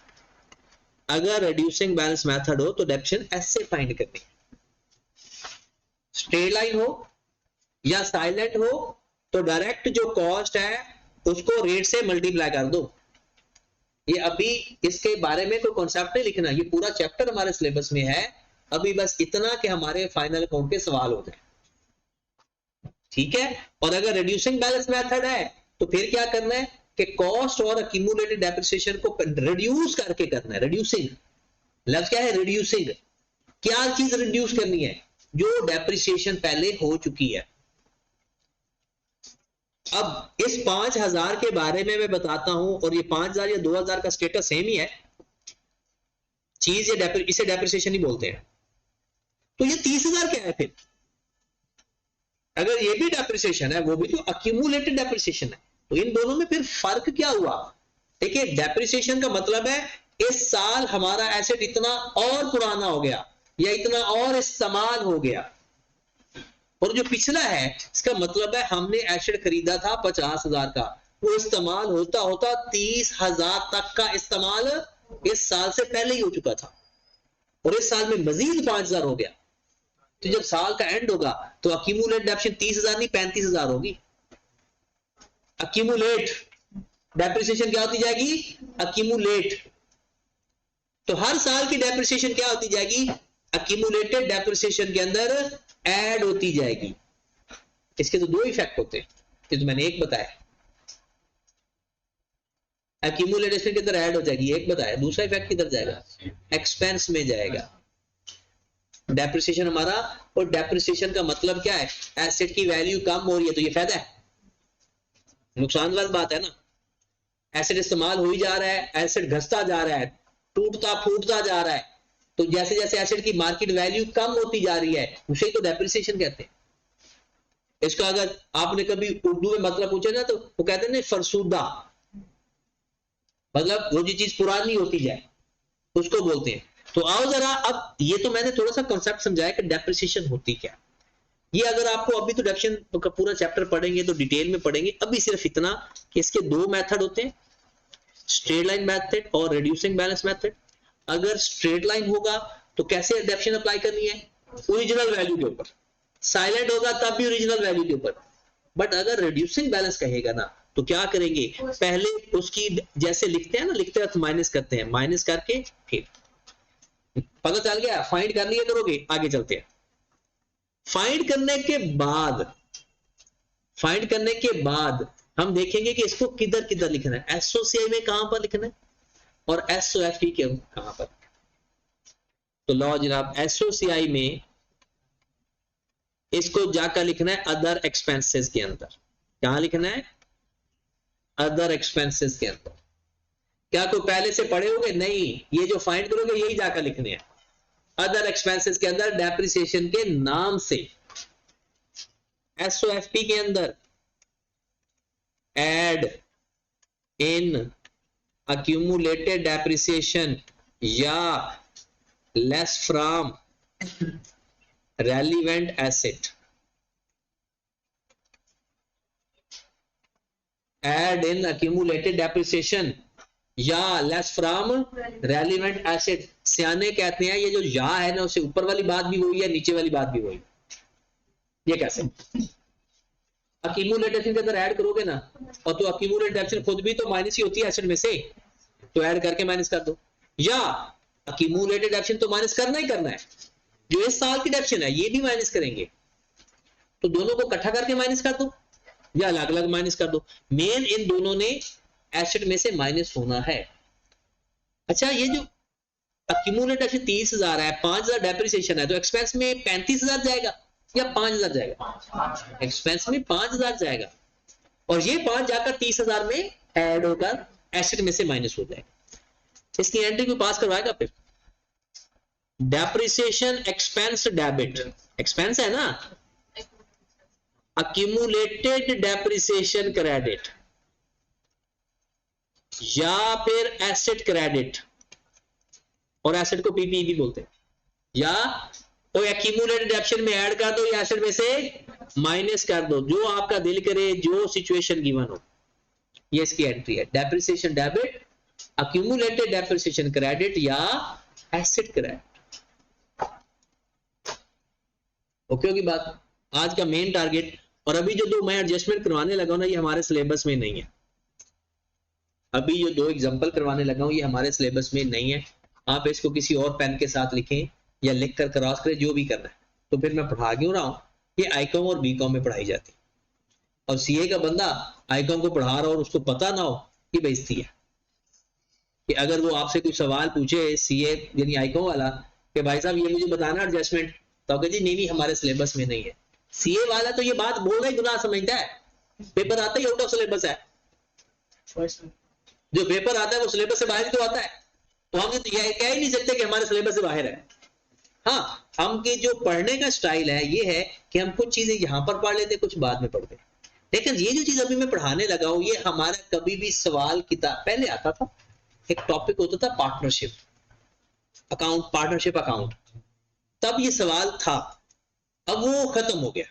अगर रिड्यूसिंग बैलेंस मेथड हो तो डेप्रिसिएशन ऐसे फाइंड करनी है, स्ट्रेट लाइन हो या साइलेंट हो तो डायरेक्ट जो कॉस्ट है उसको रेट से मल्टीप्लाई कर दो। ये अभी इसके बारे में कोई कॉन्सेप्ट नहीं लिखना, ये पूरा चैप्टर हमारे सिलेबस में है, अभी बस इतना कि हमारे फाइनल अकाउंट के सवाल हो जाए, ठीक है। और अगर रिड्यूसिंग बैलेंस मेथड है तो फिर क्या करना है कि कॉस्ट और अक्यूमुलेटेड डेप्रिसिएशन को रिड्यूस करके करना है। रिड्यूसिंग लफ्ज क्या है, रिड्यूसिंग, क्या चीज रिड्यूस करनी है, जो डेप्रिसिएशन पहले हो चुकी है। अब इस 5,000 के बारे में मैं बताता हूं, और ये 5,000 या 2,000 का स्टेटस सेम ही है चीज, ये इसे डेप्रिसिएशन ही बोलते हैं। तो ये 30,000 क्या है फिर, अगर ये भी डेप्रिसिएशन है वो भी तो अक्यूमुलेटेड डेप्रिसिएशन है, तो इन दोनों में फिर फर्क क्या हुआ। देखिए डेप्रिसिएशन का मतलब है इस साल हमारा एसेट इतना और पुराना हो गया या इतना और इस्तेमाल हो गया, और जो पिछला है इसका मतलब है हमने एसेट खरीदा था 50,000 का, वो इस्तेमाल होता होता 30,000 तक का इस्तेमाल इस साल से पहले ही हो चुका था और इस साल में मजीद 5,000 हो गया। तो जब साल का एंड होगा तो अक्यूमुलेट डेप्रिसिएशन 30,000 नहीं 35,000 होगी। अक्यूमुलेट डेप्रिसिएशन क्या होती जाएगी? अक्यूमुलेट। तो हर साल की डेप्रिसिएशन क्या होती जाएगी? अक्यूमुलेटेड डेप्रिसिएशन के अंदर ऐड होती जाएगी। इसके तो दो इफेक्ट होते हैं, ये तो मैंने एक बताया, अक्यूमुलेशन के अंदर ऐड हो जाएगी, एक बताया। दूसरा इफेक्ट किधर जाएगा? एक्सपेंस में जाएगा। डेप्रिसिएशन हमारा, और डेप्रिसिएशन का मतलब क्या है? एसेट की वैल्यू कम हो रही है तो ये फायदा है, नुकसान वाली बात है ना। एसेट इस्तेमाल हो ही जा रहा है, एसेट घसता जा रहा है, टूटता फूटता जा रहा है, तो जैसे जैसे एसेट की मार्केट वैल्यू कम होती जा रही है उसे तो डेप्रिसिएशन कहते हैं। इसका अगर आपने कभी उर्दू में मतलब पूछे ना तो वो कहते हैं ना फरसूदा, मतलब वो जो चीज पुरानी होती जाए उसको बोलते हैं। तो आओ जरा, अब ये तो मैंने थोड़ा सा कंसेप्ट समझाया कि डेप्रिसिएशन होती क्या। ये अगर आपको अभी तो डेप्रिसिएशन का पूरा चैप्टर पढ़ेंगे तो डिटेल में पढ़ेंगे, अभी सिर्फ इतना कि इसके दो मेथड होते हैं, स्ट्रेट लाइन मेथड और रिड्यूसिंग बैलेंस मेथड। अगर स्ट्रेट लाइन होगा तो कैसे डेप्रिसिएशन अप्लाई करनी है? ओरिजिनल वैल्यू के ऊपर। साइलेंट होगा तब भी ओरिजिनल वैल्यू के ऊपर। बट अगर रिड्यूसिंग बैलेंस कहेगा ना तो क्या करेंगे? पहले उसकी जैसे लिखते हैं ना, लिखते वक्त माइनस करते हैं, माइनस करके फिर पता चल गया, फाइंड कर लिया करोगे। आगे चलते हैं। फाइंड करने के बाद हम देखेंगे कि इसको किधर किधर लिखना है। एसओसीआई में कहां पर लिखना है और एसओएफटी के कहां पर। तो लो जनाब, एसओसीआई में इसको जाकर लिखना है अदर एक्सपेंसेस के अंदर। कहां लिखना है? अदर एक्सपेंसेस के अंदर। क्या कोई पहले से पढ़े होंगे? नहीं, ये जो फाइंड करोगे यही जाकर लिखने हैं अदर एक्सपेंसेस के अंदर, डेप्रिसिएशन के नाम से। एसओएफटी के अंदर एड इन accumulated depreciation या less from relevant asset, add in accumulated depreciation या less from relevant asset। सियाने कहते हैं ये जो या है ना, उससे ऊपर वाली बात भी वही है, नीचे वाली बात भी वही। ये कैसे? अक्यूमुलेटेड के अंदर ऐड करोगे ना, और तो अक्यूमुलेटेड डेप्रिसिएशन खुद भी तो माइनस ही होती है एसेट में से, तो ऐड करके माइनस कर दो। या अक्यूमुलेटेड डेप्रिसिएशन तो माइनस करना ही करना है, जो इस साल की डेप्रिसिएशन है ये भी माइनस करेंगे, तो दोनों को इकट्ठा करके माइनस कर दो या अलग अलग माइनस कर दो। मेन इन दोनों ने एसेट में से माइनस होना है। अच्छा, ये जो अक्यूमुलेटेड 30,000 है, 5,000 डेप्रिसिएशन है, तो एक्सपेंस में 35,000 जाएगा या 5,000 जाएगा? एक्सपेंस में 5,000 जाएगा, और ये 5 जाकर 30,000 में ऐड होकर एसेट में से माइनस हो जाएगा। इसकी एंट्री को पास करवाएगा फिर। डेप्रिसिएशन एक्सपेंस डेबिट, एक्सपेंस है ना, अक्यूमुलेटेड डेप्रिसिएशन क्रेडिट या फिर एसेट क्रेडिट, और एसेट को पीपी भी बोलते हैं। या तो एक्यूमुलेटेड डेप्रिसिएशन में ऐड कर दो या एसेट में से माइनस कर दो, जो आपका दिल करे, जो सिचुएशन गिवन हो। ये इसकी एंट्री है, depreciation debit, accumulated depreciation credit या एसेट क्रेडिट। ओके होगी बात? आज का मेन टारगेट। और अभी जो दो मैं एडजस्टमेंट करवाने लगा हूं ना, ये हमारे सिलेबस में नहीं है। अभी जो दो एग्जांपल करवाने लगा हूं ये हमारे सिलेबस में नहीं है। आप इसको किसी और पेन के साथ लिखें या लिख कर क्रॉस करें, जो भी करना है। तो फिर मैं पढ़ा क्यों रहा हूं? ये आईकॉम और बीकॉम में पढ़ाई जाती है, और सीए का बंदा आईकॉम को पढ़ा रहा हो और उसको पता ना हो, ये बेइज्जती है। कि अगर वो आपसे कोई सवाल पूछे सीए यानी आईकॉम वाला कि भाई साहब ये मुझे बताना एडजस्टमेंट, तो जी नहीं हमारे सिलेबस में नहीं है। सीए वाला तो ये बात बोलना ही गुनाह समझता है, पेपर आता ही आउट ऑफ सिलेबस है। जो पेपर आता है वो सिलेबस से बाहर तो आता है, तो हम ये कह ही नहीं सकते कि हमारे सिलेबस से बाहर है। हाँ, हमके जो पढ़ने का स्टाइल है ये है कि हम कुछ चीजें यहां पर पढ़ लेते, कुछ बाद में पढ़ते। लेकिन ये जो चीज अभी मैं पढ़ाने लगा हूं, ये हमारा कभी भी सवाल किताब पहले आता था, एक टॉपिक होता था पार्टनरशिप अकाउंट, पार्टनरशिप अकाउंट, तब ये सवाल था। अब वो खत्म हो गया,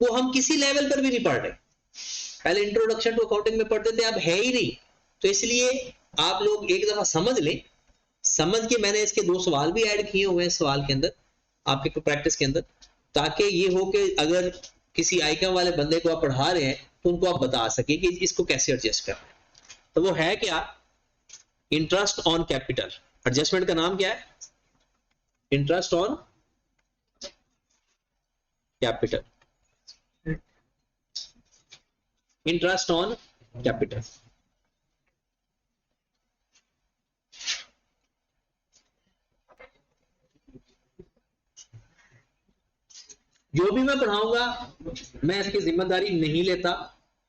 वो हम किसी लेवल पर भी नहीं पढ़ रहे। पहले इंट्रोडक्शन टू अकाउंटिंग में पढ़ते थे, अब है ही नहीं। तो इसलिए आप लोग एक दफा समझ लें, समझ के मैंने इसके 2 सवाल भी ऐड किए हुए हैं सवाल के अंदर, आपके प्रैक्टिस के अंदर, ताकि ये हो कि अगर किसी आइकन वाले बंदे को आप पढ़ा रहे हैं तो उनको आप बता सके कि इसको कैसे एडजस्ट करना है। तो वो है क्या, इंटरेस्ट ऑन कैपिटल। एडजस्टमेंट का नाम क्या है, interest on capital, interest on capital. जो भी मैं पढ़ाऊंगा मैं इसकी जिम्मेदारी नहीं लेता,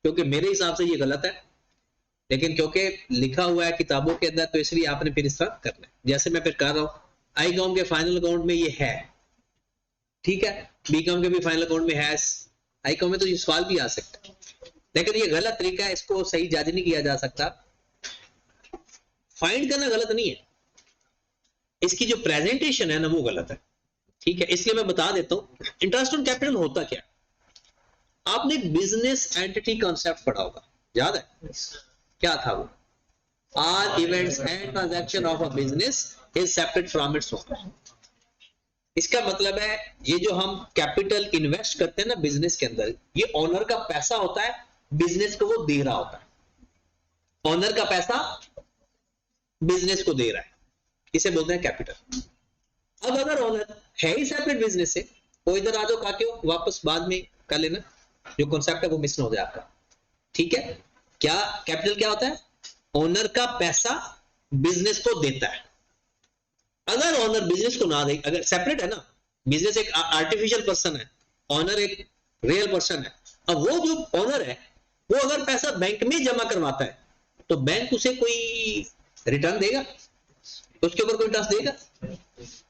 क्योंकि मेरे हिसाब से ये गलत है, लेकिन क्योंकि लिखा हुआ है किताबों के अंदर तो इसलिए आपने फिर इस तरह करना है। जैसे मैं फिर कर रहा हूं, आई कॉम के फाइनल अकाउंट में ये है, ठीक है, बी कॉम के भी फाइनल अकाउंट में है, आई कॉम में तो ये सवाल भी आ सकता है, लेकिन ये गलत तरीका है, इसको सही जज नहीं किया जा सकता। फाइंड करना गलत नहीं है, इसकी जो प्रेजेंटेशन है ना वो गलत है, ठीक है। इसलिए मैं बता देता हूं इंटरेस्ट ऑन कैपिटल होता क्या। आपने एक बिजनेस एंटिटी कॉन्सेप्ट पढ़ा होगा, याद है क्या था वो, all events and transaction of a business is separate from its owner। इसका मतलब है ये जो हम कैपिटल इन्वेस्ट करते हैं ना बिजनेस के अंदर, ये ओनर का पैसा होता है, बिजनेस को वो दे रहा होता है, ओनर का पैसा बिजनेस को दे रहा है, इसे बोलते हैं कैपिटल। अब अगर ओनर है ही सेपरेट बिजनेस से, वो इधर आ जाओ काके वापस बाद में कर लेना, जो कॉन्सेप्ट है वो मिस ना हो जाए आपका, ठीक है। क्या कैपिटल क्या होता है, ओनर का पैसा बिजनेस को देता है। अगर ओनर बिजनेस को ना दे, अगर सेपरेट है ना, बिजनेस एक आर्टिफिशियल पर्सन है, ओनर एक रियल पर्सन है, अब वो जो ओनर है वो अगर पैसा बैंक में जमा करवाता है तो बैंक उसे कोई रिटर्न देगा, उसके ऊपर कोई इंटरेस्ट देगा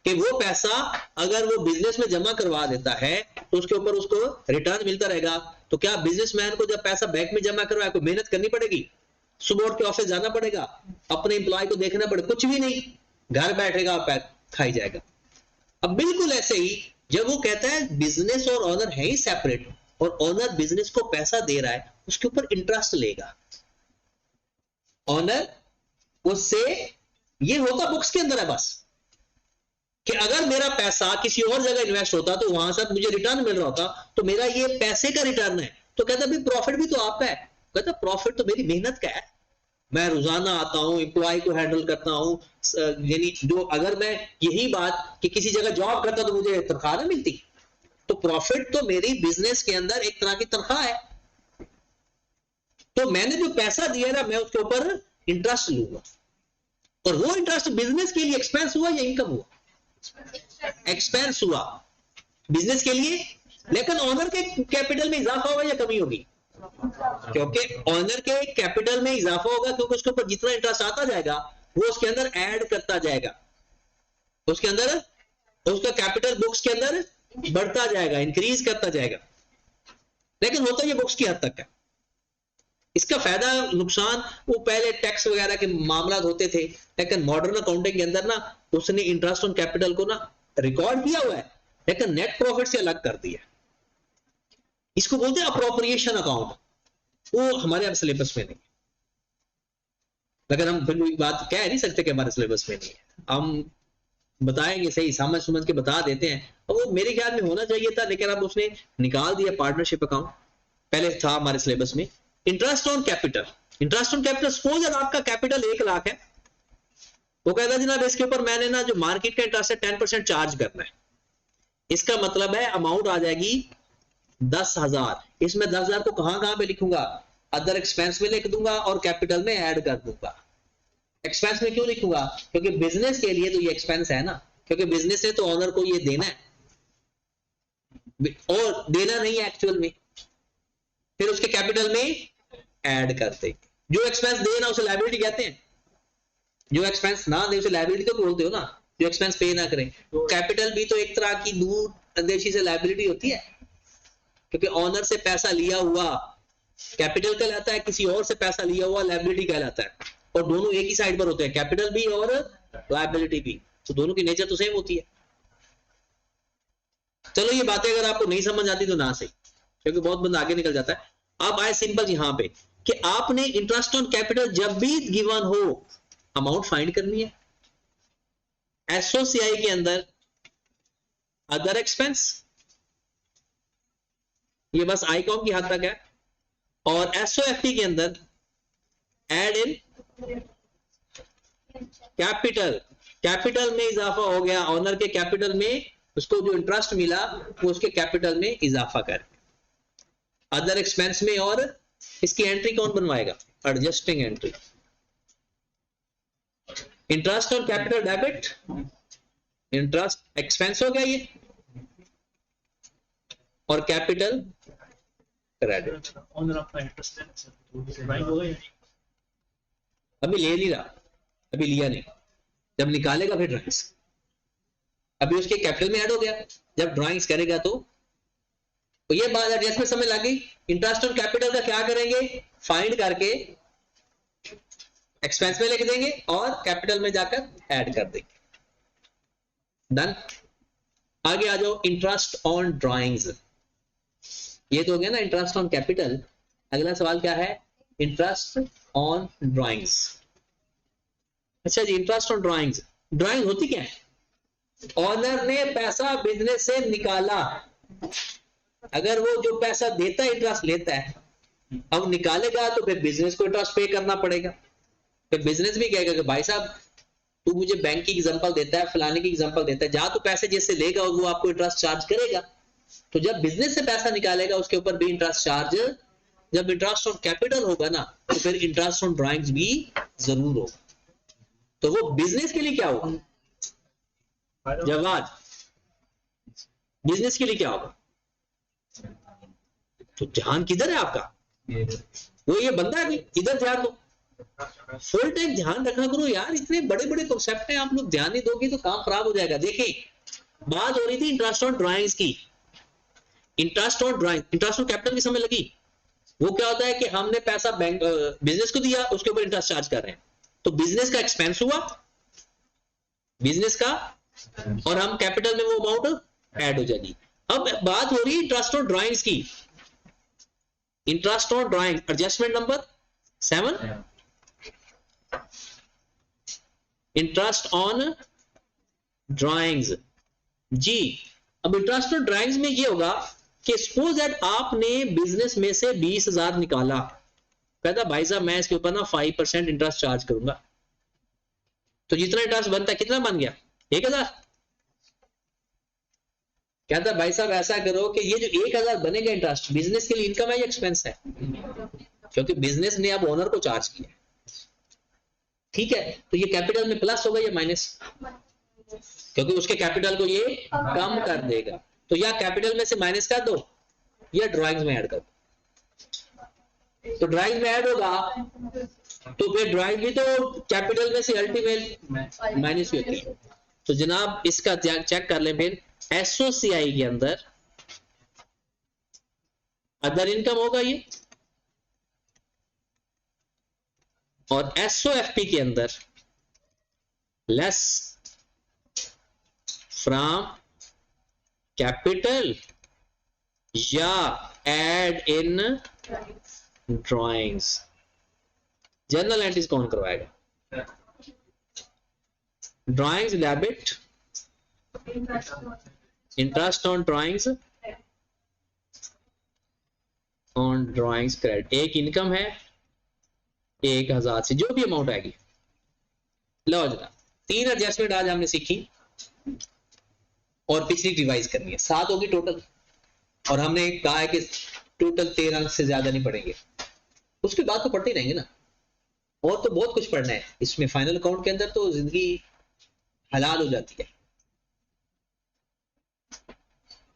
कि वो पैसा अगर वो बिजनेस में जमा करवा देता है तो उसके ऊपर उसको रिटर्न मिलता रहेगा। तो क्या बिजनेसमैन को जब पैसा बैंक में जमा करवाए कोई मेहनत करनी पड़ेगी, सुबह उठ के ऑफिस जाना पड़ेगा, अपने एम्प्लॉय को देखना पड़ेगा, कुछ भी नहीं, घर बैठेगा पैक खाई जाएगा। अब बिल्कुल ऐसे ही जब वो कहता है बिजनेस और ओनर है ही सेपरेट और ओनर बिजनेस को पैसा दे रहा है, उसके ऊपर इंटरेस्ट लेगा ओनर, उससे ये होता बुक्स के अंदर है बस, कि अगर मेरा पैसा किसी और जगह इन्वेस्ट होता तो वहां से मुझे रिटर्न मिल रहा होता, तो मेरा ये पैसे का रिटर्न है। तो कहता भाई प्रॉफिट भी तो आपका है, कहता प्रॉफिट तो मेरी मेहनत का है, मैं रोजाना आता हूं, एम्प्लॉय को हैंडल करता हूं, यानी जो अगर मैं यही बात कि किसी जगह जॉब करता तो मुझे तनख्वाह नहीं मिलती, तो प्रॉफिट तो मेरी बिजनेस के अंदर एक तरह की तनख्वाह है, तो मैंने जो पैसा दिया ना मैं उसके ऊपर इंटरेस्ट लूंगा, और वो इंटरेस्ट बिजनेस के लिए एक्सपेंस हुआ या इनकम हुआ, एक्सपेंस हुआ बिजनेस के लिए, लेकिन ऑनर के कैपिटल में इजाफा होगा या कमी होगी, क्योंकि ऑनर के कैपिटल में इजाफा होगा, क्योंकि उसके ऊपर जितना इंटरेस्ट आता जाएगा वो उसके अंदर ऐड करता जाएगा, उसके अंदर उसका कैपिटल बुक्स के अंदर बढ़ता जाएगा, इंक्रीज करता जाएगा, लेकिन होता ये बुक्स की हद तक है। इसका फायदा नुकसान वो पहले टैक्स वगैरह के मामला होते थे, लेकिन मॉडर्न अकाउंटिंग के अंदर ना उसने इंटरेस्ट ऑन कैपिटल को ना रिकॉर्ड किया हुआ है, लेकिन नेट प्रॉफिट से अलग कर दिया। इसको बोलते हैं अप्रोप्रिएशन अकाउंट, वो हमारे अब सिलेबस में नहीं, लेकिन हम फिर बात कह नहीं सकते कि हमारे सिलेबस में नहीं है, हम बताएंगे सही, समझ समझ के बता देते हैं। और वो मेरे ख्याल में होना चाहिए था, लेकिन अब उसने निकाल दिया पार्टनरशिप अकाउंट, पहले था हमारे सिलेबस में। Interest on capital, interest on capital, suppose अगर आपका कैपिटल 1 लाख है, वो कहता है जनाब इसके ऊपर मैंने ना जो मार्केट का इंटरेस्ट है 10% चार्ज करना है, इसका मतलब है अमाउंट आ जाएगी 10,000। इसमें 10,000 को कहां कहां पे लिखूंगा, अदर एक्सपेंस में लिख दूंगा और कैपिटल में ऐड कर दूंगा। एक्सपेंस में क्यों लिखूंगा, क्योंकि बिजनेस के लिए तो ये एक्सपेंस है ना, क्योंकि बिजनेस है तो ऑनर को ये देना है और देना नहीं है एक्चुअल में, फिर उसके कैपिटल में ऐड करते। जो एक्सपेंस दे ना उसे लायबिलिटी कहते हैं, जो एक्सपेंस ना दे उसे लायबिलिटी तो बोलते हो ना, जो एक्सपेंस पे ना करें। तो कैपिटल भी तो एक तरह की दूर अंदेशी से लायबिलिटी होती है, क्योंकि ऑनर से पैसा लिया हुआ कैपिटल कहलाता है, किसी और से पैसा लिया हुआ लायबिलिटी कहलाता है, और दोनों एक ही साइड पर होते हैं, कैपिटल भी और लायबिलिटी भी, तो दोनों की नेचर तो सेम होती है। चलो ये बातें अगर आपको नहीं समझ आती तो ना सही, क्योंकि बहुत बंदा आगे निकल जाता है। अब आए सिंपल यहां पे कि आपने इंटरेस्ट ऑन कैपिटल जब भी गिवन हो अमाउंट फाइंड करनी है। एसओसीआई के अंदर अदर एक्सपेंस, ये बस आईकॉम की हद तक है, और एसओएफपी के अंदर एड इन कैपिटल, कैपिटल में इजाफा हो गया, ऑनर के कैपिटल में उसको जो इंटरेस्ट मिला वो उसके कैपिटल में इजाफा कर अदर एक्सपेंस में। और इसकी एंट्री कौन बनवाएगा? Adjusting entry. इंटरेस्ट और कैपिटल डेबिट, इंटरेस्ट एक्सपेंस हो गया ये, और कैपिटल क्रेडिट। अभी ले नहीं रहा, अभी लिया नहीं, जब निकालेगा फिर ड्राइंग्स। अभी उसके कैपिटल में ऐड हो गया, जब ड्राइंग्स करेगा तो ये बात एडजस्टमेंट समझ लग गई। इंटरेस्ट ऑन कैपिटल का क्या करेंगे? फाइंड करके एक्सपेंस में लिख देंगे और कैपिटल में जाकर ऐड कर देंगे। डन। आगे आ जाओ, इंटरेस्ट ऑन ड्राइंग्स। ये तो हो गया ना इंटरेस्ट ऑन कैपिटल। अगला सवाल क्या है? Interest on drawings. अच्छा जी, इंटरेस्ट ऑन ड्राइंग्स। ड्राइंग होती क्या है? ऑनर ने पैसा बिजनेस से निकाला, अगर वो जो पैसा देता है इंटरेस्ट लेता है, अब निकालेगा तो फिर बिजनेस को इंटरेस्ट पे करना पड़ेगा। फिर बिजनेस भी कहेगा कि भाई साहब तू मुझे बैंक की एग्जांपल देता है, फलाने की एग्जांपल देता है, जहां तू पैसे जिससे लेगा वो आपको इंटरेस्ट चार्ज करेगा। तो जब बिजनेस से पैसा निकालेगा उसके ऊपर भी इंटरेस्ट चार्ज, जब इंटरेस्ट ऑन कैपिटल होगा ना तो फिर इंटरेस्ट ऑन ड्राइंग्स भी जरूर होगा। तो वो बिजनेस के लिए क्या होगा? जवाब, बिजनेस के लिए क्या होगा? तो ध्यान किधर है आपका? वो ये बंदा है, इधर ध्यान दो, फुल टाइम ध्यान रखा करो यार। इतने बड़े बड़े कॉन्सेप्ट हैं, आप लोग ध्यान नहीं दोगे तो काम खराब हो जाएगा। देखिए बात हो रही थी इंटरेस्ट ऑन ड्राइंग्स की। Interest on drawing, interest on capital की समझ लगी? वो क्या होता है कि हमने पैसा बैंक बिजनेस को दिया, उसके ऊपर इंटरेस्ट चार्ज कर रहे हैं, तो बिजनेस का एक्सपेंस हुआ, बिजनेस का, और हम कैपिटल में वो अमाउंट ऐड हो जाएगी। अब बात हो रही है इंटरेस्ट ऑन ड्राइंग्स की। Interest on drawing, adjustment number 7, interest on drawings जी। अब इंटरेस्ट ऑन ड्राइंग्स में ये होगा कि सपोज दैट आपने बिजनेस में से 20,000 निकाला, कहता भाई साहब मैं इसके ऊपर ना 5% इंटरेस्ट चार्ज करूंगा। तो जितना इंटरेस्ट बनता है कितना बन गया? 1,000। कहता भाई साहब ऐसा करो कि ये जो 1,000 बनेगा इंटरेस्ट बिजनेस के लिए इनकम है या एक्सपेंस है? क्योंकि बिजनेस ने अब ओनर को चार्ज किया, ठीक है, तो ये कैपिटल में प्लस होगा या माइनस? क्योंकि उसके कैपिटल को ये कम कर देगा। तो या कैपिटल में से माइनस कर दो या ड्राइंग्स में ऐड कर दो। तो ड्राइंग में ऐड होगा तो फिर ड्राइंग भी तो कैपिटल में से अल्टीमेट माइनस ही होती है। तो जनाब इसका चेक कर लें, फिर एसओसीआई के अंदर अदर इनकम होगा ये, और एसओएफपी के अंदर लेस फ्रॉम कैपिटल या एड इन ड्राइंग्स। जनरल एंट्रीज कौन करवाएगा? Drawings debit, interest on drawings, on drawings credit. एक इनकम है 1,000 से जो भी अमाउंट आएगी। लो जरा 3 एडजस्टमेंट आज हमने सीखी और पिछली रिवाइज करनी है, 7 होगी टोटल, और हमने कहा है कि टोटल 13 से ज्यादा नहीं पढ़ेंगे। उसके बाद तो पढ़ते ही रहेंगे ना, और तो बहुत कुछ पढ़ना है इसमें। फाइनल अकाउंट के अंदर तो जिंदगी हलाल हो जाती है।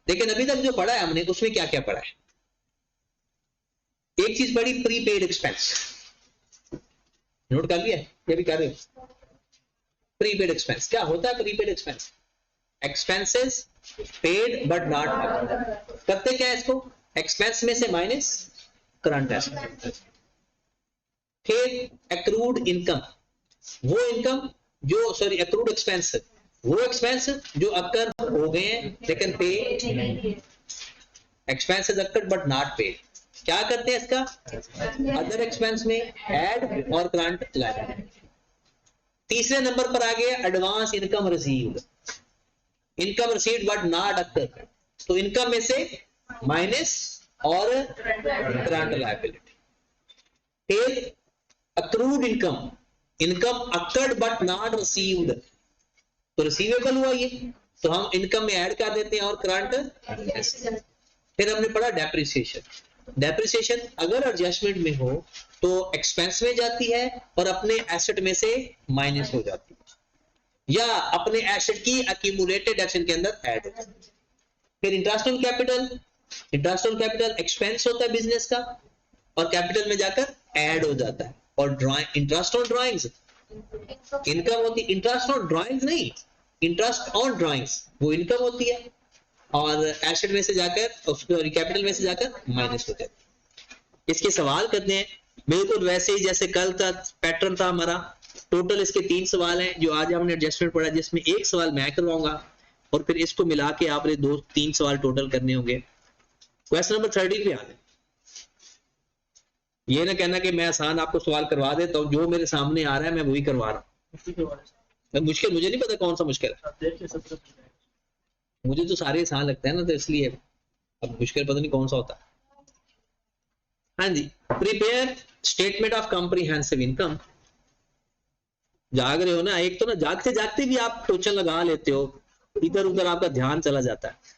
लेकिन अभी तक जो पढ़ा है हमने उसमें क्या क्या पढ़ा है? एक चीज पढ़ी, प्रीपेड एक्सपेंस। नोट कर लिया? ये भी कर रहे हो? प्रीपेड एक्सपेंस क्या होता है? Prepaid expense expenses paid but not करते क्या है इसको? एक्सपेंस में से माइनस करंट एसेट। फिर एक्रूड इनकम, वो इनकम जो, सॉरी एक्रूड एक्सपेंस, वो एक्सपेंस जो अक्कर हो गए हैं लेकिन पे, expenses occur but not paid. क्या करते हैं इसका, अदर एक्सपेंस में ऐड और करंट लायबिलिटी। तीसरे नंबर पर आ गया advance income received, income received but not occur, तो इनकम में से माइनस और करंट लायबिलिटी। फिर accrued income, income accrued but not received, तो रिसीवेबल हुआ ये, तो हम इनकम में ऐड कर देते हैं और करंट। फिर हमने पढ़ा डेप्रिसिएशन, डेप्रिसिएशन अगर एडजस्टमेंट में हो तो एक्सपेंस में जाती है और अपने एसेट में से माइनस हो जाती है, या अपने एसेट की अक्यूमुलेटेड एसेट के अंदर ऐड हो जाती है। फिर interest on capital, interest on capital expense होता है बिजनेस का और कैपिटल में जाकर ऐड हो जाता है। और drawing, interest on drawings income होती है, इंटरेस्ट ऑन ड्राइंग्स नहीं, इंटरेस्ट ऑन ड्राइंग्स वो इनकम होती है और एसेट में से जाकर और कैपिटल में से जाकर माइनस हो जाती है। इसके सवाल करते हैं बिल्कुल वैसे ही जैसे कल का पैटर्न था हमारा। टोटल इसके 3 सवाल हैं जो आज हमने एडजस्टमेंट पढ़ा, जिसमें एक सवाल मैं करवाऊंगा और फिर इसको मिला के आपने 2-3 सवाल टोटल करने होंगे। क्वेश्चन नंबर 13 पे आ जाए। ये ना कहना कि मैं आसान आपको सवाल करवा देता हूँ, जो मेरे सामने आ रहा है मैं वही करवा रहा हूँ। मुश्किल मुझे नहीं पता कौन सा मुश्किल है, मुझे तो सारे आसान लगते हैं ना, तो इसलिए अब मुश्किल पता नहीं कौन सा होता है। हाँ जी, prepare statement of comprehensive income. जाग रहे हो ना, एक तो ना जागते जागते भी आप टोचन लगा लेते हो, इधर उधर आपका ध्यान चला जाता है।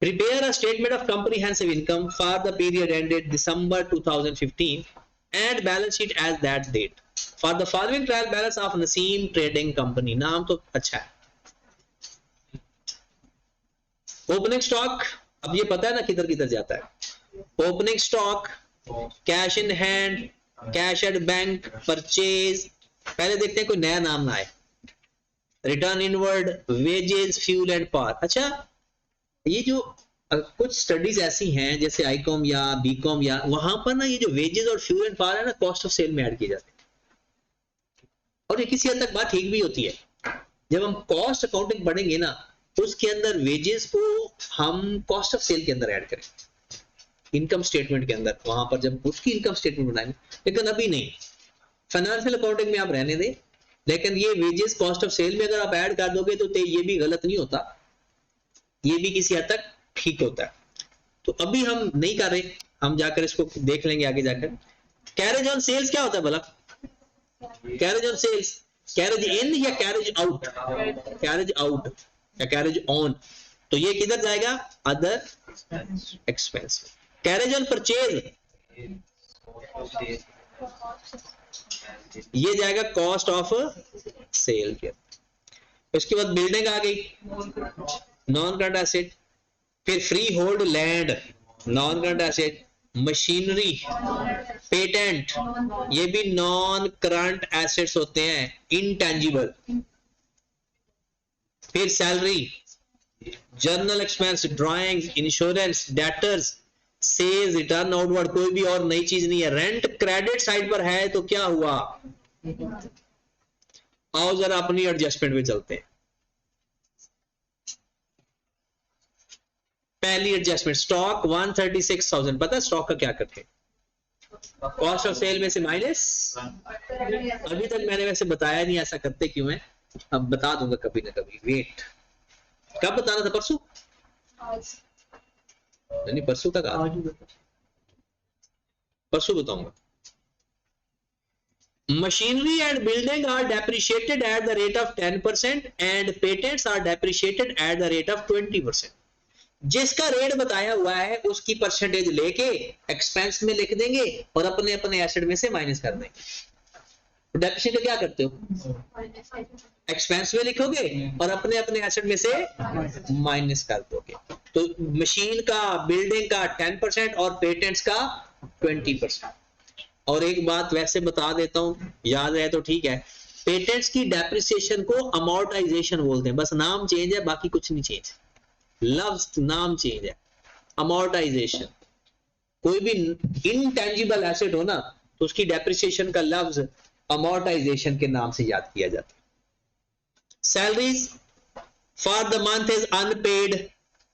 Prepare a statement of comprehensive income for the period ended December 2015 and balance sheet as that date for the following trial balance of Naseem Trading Company। नाम तो अच्छा है। ओपनिंग स्टॉक, अब ये पता है ना किधर किधर जाता है। Opening stock, cash in hand, cash at bank, purchase. पहले देखते हैं कोई नया नाम ना आए। Return inward, wages, fuel and power. अच्छा, ये जो कुछ स्टडीज ऐसी हैं जैसे आईकॉम या बीकॉम या वहां पर ना ये जो वेजेस और फ्यूल एंड पावर है ना कॉस्ट ऑफ सेल में ऐड किए जाते हैं, और ये किसी हद तक बात ठीक भी होती है। जब हम कॉस्ट अकाउंटिंग पढ़ेंगे ना तो उसके अंदर वेजेस को हम कॉस्ट ऑफ सेल के अंदर ऐड करें, इनकम स्टेटमेंट के अंदर, वहां पर जब उसकी इनकम स्टेटमेंट बनाएंगे। लेकिन अभी नहीं, फाइनेंशियल अकाउंटिंग में आप रहने दें, लेकिन ये वेजेस कॉस्ट ऑफ सेल में अगर आप ऐड कर दोगे तो ये भी गलत नहीं होता, ये भी किसी हद तक ठीक होता है। तो अभी हम नहीं कर रहे, हम जाकर इसको देख लेंगे आगे जाकर। कैरेज ऑन सेल्स क्या होता है भला? कैरेज ऑन सेल्स, कैरेज इन या कैरेज आउट? कैरेज आउट या कैरेज ऑन, तो ये किधर जाएगा? Other expense. Carriage on purchase, ये जाएगा कॉस्ट ऑफ सेल के। उसके बाद बिल्डिंग आ गई, नॉन करंट एसेट। फिर free hold land, non current asset. Machinery, patent, ये भी नॉन करंट एसेट्स होते हैं, इनटेंजिबल। फिर salary, journal expense, drawings, insurance, debtors, sales, return outward, कोई भी और नई चीज नहीं है। रेंट क्रेडिट साइड पर है तो क्या हुआ? आओ जरा अपनी एडजस्टमेंट में चलते हैं। पहली एडजस्टमेंट, स्टॉक 136,000। पता है स्टॉक का क्या करते हैं? कॉस्ट ऑफ सेल में से माइनस। अभी तक मैंने वैसे बताया नहीं ऐसा करते क्यों है, अब बता दूंगा कभी ना कभी। वेट, कब बताना था? परसों नहीं, परसों तक परसों बताऊंगा। Machinery and building are depreciated at the rate of 10% and patents are depreciated at the rate of 20%। जिसका रेट बताया हुआ है उसकी परसेंटेज लेके एक्सपेंस में लिख देंगे और अपने अपने एसेट में से माइनस कर देंगे। डेप्रिसिएशन क्या करते हो? एक्सपेंस में लिखोगे और अपने अपने एसेट में से माइनस कर दोगे। तो मशीन का, बिल्डिंग का 10% और पेटेंट्स का 20%। और एक बात वैसे बता देता हूं, याद है तो ठीक है, पेटेंट्स की डेप्रिसिएशन को अमोर्टाइजेशन बोलते हैं, बस नाम चेंज है, बाकी कुछ नहीं चेंज, लफ्ज नाम चेंज है। अमोर्टाइजेशन, कोई भी इनटेंजिबल एसेट हो ना तो उसकी डेप्रिसिएशन का लफ्ज अमोर्टाइजेशन के नाम से याद किया जाता है। Salaries for the month is unpaid,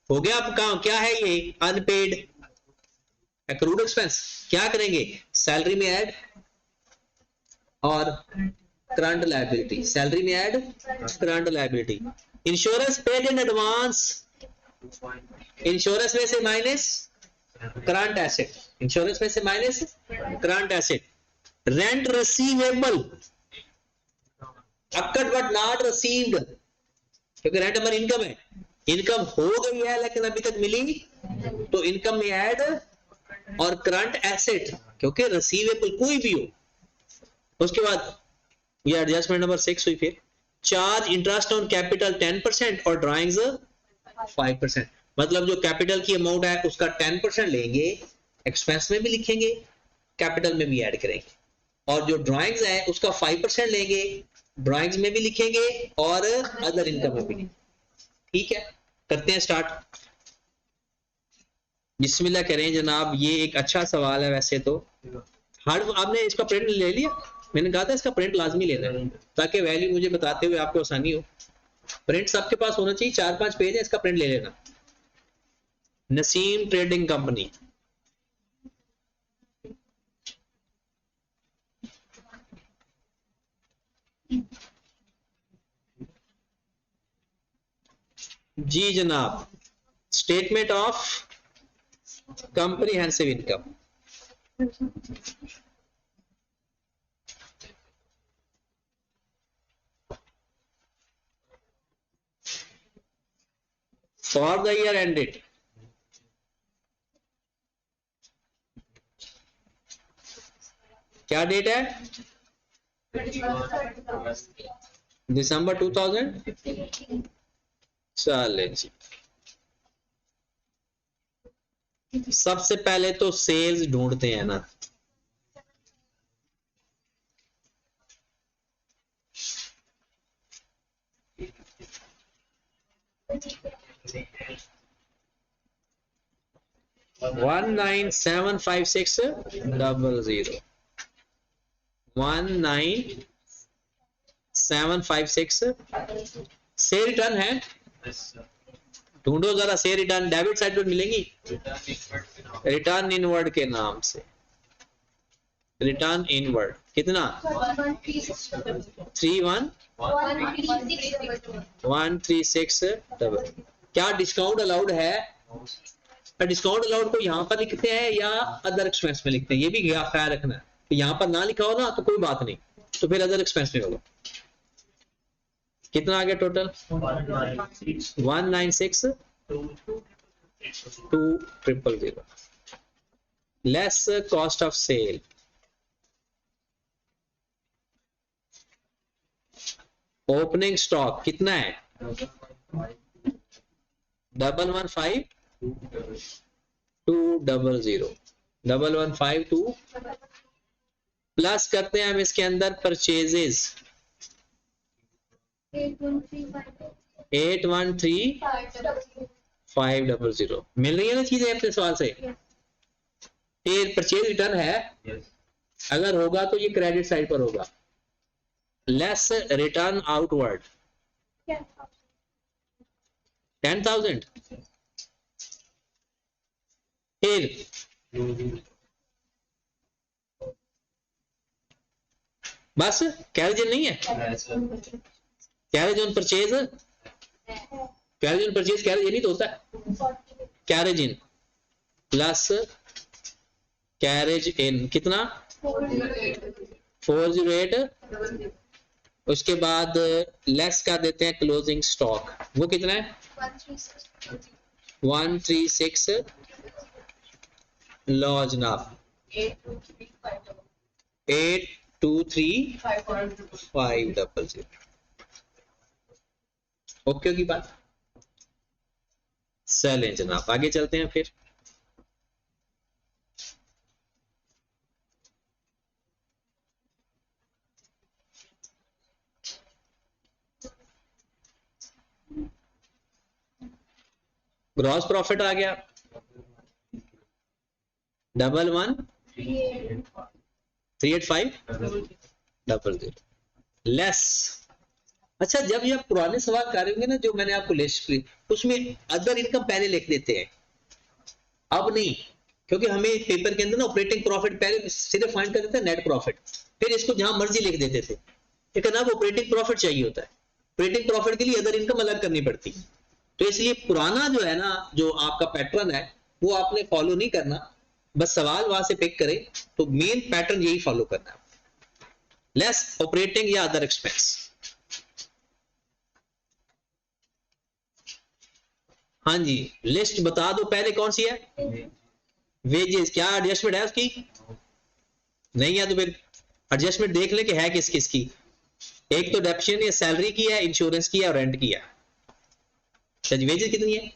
हो गया आपका, क्या है ये? अनपेड। एक्रूड एक्सपेंस क्या करेंगे, सैलरी में ऐड और करंट लायबिलिटी, सैलरी में add current liability. Insurance paid in advance, insurance में से माइनस करंट एसेट, इंश्योरेंस में से minus current asset. Rent receivable accrued but not received, क्योंकि रेंट हमारी इनकम है, इनकम हो गई है लेकिन अभी तक मिली, तो इनकम में ऐड और करंट एसेट, क्योंकि रिसीवेबल कोई भी हो। उसके बाद ये एडजस्टमेंट नंबर 6 हुई। फिर चार्ज इंटरेस्ट ऑन कैपिटल 10% और ड्राइंग्स 5%, मतलब जो कैपिटल की अमाउंट है उसका 10% लेंगे, एक्सपेंस में भी लिखेंगे, कैपिटल में भी ऐड करेंगे, और जो ड्राइंग्स है उसका 5% लेंगे, ड्राइंग्स में भी लिखेंगे और अदर इनकम में भी। ठीक है, करते हैं स्टार्ट। बिस्मिल्लाह करें जनाब। ये एक अच्छा सवाल है वैसे तो। हार्ड आपने इसका प्रिंट ले लिया? मैंने कहा था इसका प्रिंट लाजमी लेना है ताकि वैल्यू मुझे बताते हुए आपको आसानी हो। प्रिंट सबके पास होना चाहिए, 4-5 पेज है, इसका प्रिंट ले लेना। नसीम ट्रेडिंग कंपनी, जी जनाब। Statement of comprehensive income, for the year ended क्या डेट है? दिसंबर 2000। चले जी, सबसे पहले तो सेल्स ढूंढते हैं ना। वन 197560 19756 से रिटर्न है, ढूंढो जरा से रिटर्न, डेबिट साइड पर मिलेंगी, रिटर्न इनवर्ड के नाम से। रिटर्न इनवर्ड कितना? 311367। क्या डिस्काउंट अलाउड है? डिस्काउंट अलाउड को यहाँ पर लिखते हैं या अदर एक्सपेंस में लिखते हैं, ये भी ख्याल रखना है। तो यहाँ पर ना लिखा हो ना तो कोई बात नहीं, तो फिर अदर एक्सपेंस में होगा। कितना आ गया total? 196,200 less cost of sale. Opening stock कितना है? 115,200 प्लस करते हैं हम इसके अंदर परचेजेस 813500। मिल रही है ना चीजें अपने सवाल से? फिर परचेज रिटर्न है, अगर होगा तो ये क्रेडिट साइड पर होगा। Less return outward 10,000। फिर बस कैरेज नहीं है, carriage on purchase, carriage on purchase, carriage ये नहीं तो होता है, कैरेज इन प्लस कैरेज इन कितना? 408। उसके बाद लेस कर देते हैं क्लोजिंग स्टॉक, वो कितना है? 136। लो जनाब 823500। ओके की बात। चलें जनाब आगे चलते हैं। फिर ग्रॉस प्रॉफिट आ गया 11,385,000 लेस। अच्छा जब ये आप पुराने सवाल करेंगे ना जो मैंने आपको लिस्ट की, उसमें अदर इनकम पहले लिख देते हैं, अब नहीं। क्योंकि हमें पेपर के अंदर ना ऑपरेटिंग प्रॉफिट पहले सिर्फ फाइंड कर देते थे नेट प्रॉफिट, फिर इसको जहां मर्जी लिख देते थे, लेकिन अब ऑपरेटिंग प्रॉफिट चाहिए होता है। ऑपरेटिंग प्रॉफिट के लिए अदर इनकम अलग करनी पड़ती है। तो इसलिए पुराना जो है ना, जो आपका पैटर्न है वो आपने फॉलो नहीं करना, बस सवाल वहां से पिक करें, तो मेन पैटर्न यही फॉलो करना है, लेस ऑपरेटिंग या अदर एक्सपेंस। हाँ जी, लिस्ट बता दो पहले कौन सी है, वेजेस, क्या एडजस्टमेंट है उसकी, नहीं है तो फिर एडजस्टमेंट देख ले कि है किस किस की। एक तो डेप्शन या सैलरी की है, इंश्योरेंस की है और रेंट की है। वेजेस कितनी है,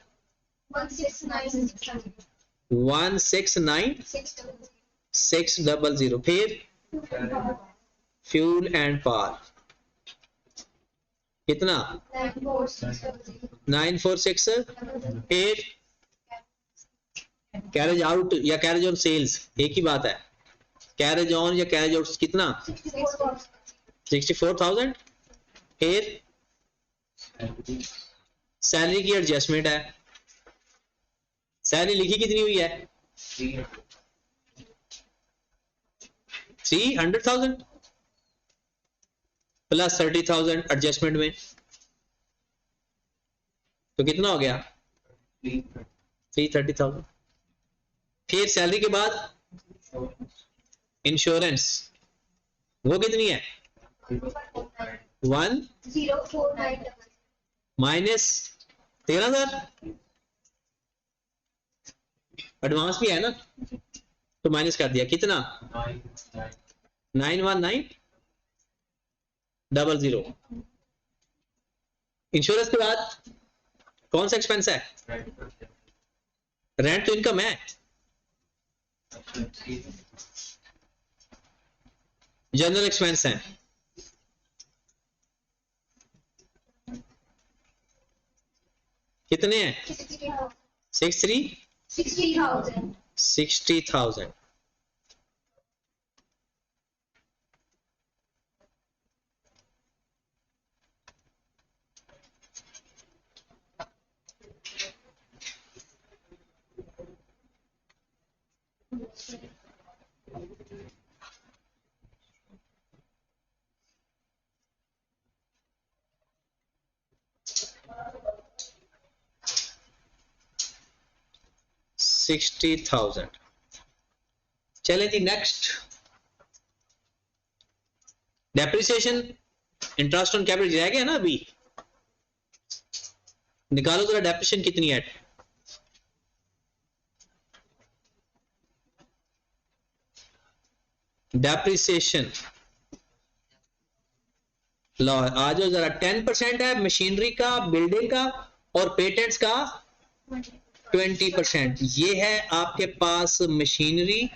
169,600, फिर फ्यूल एंड पावर कितना, 946, फिर कैरेज आउट या कैरेज ऑन सेल्स एक ही बात है, कैरेज ऑन या कैरेज आउट कितना, 64,000, फिर सैलरी की एडजस्टमेंट है, सैलरी लिखी कितनी हुई है, 300,000 प्लस 30,000 एडजस्टमेंट में, तो कितना हो गया 330,000। फिर सैलरी के बाद इंश्योरेंस वो कितनी है, 1 माइनस 13,000, एडवांस भी है ना, तो माइनस कर दिया कितना 919,000। इंश्योरेंस के बाद कौन सा एक्सपेंस है, रेंट तो इनकम है, जनरल एक्सपेंस है, कितने हैं 60,000। चले जी next, depreciation interest on capital रह गया ना अभी, निकालो जरा डेप्रिसिएशन कितनी है, डेप्रिसिएशन लो आ जाओ जरा, 10% है मशीनरी का, बिल्डिंग का और पेटेंट्स का 20%। ये है आपके पास मशीनरी,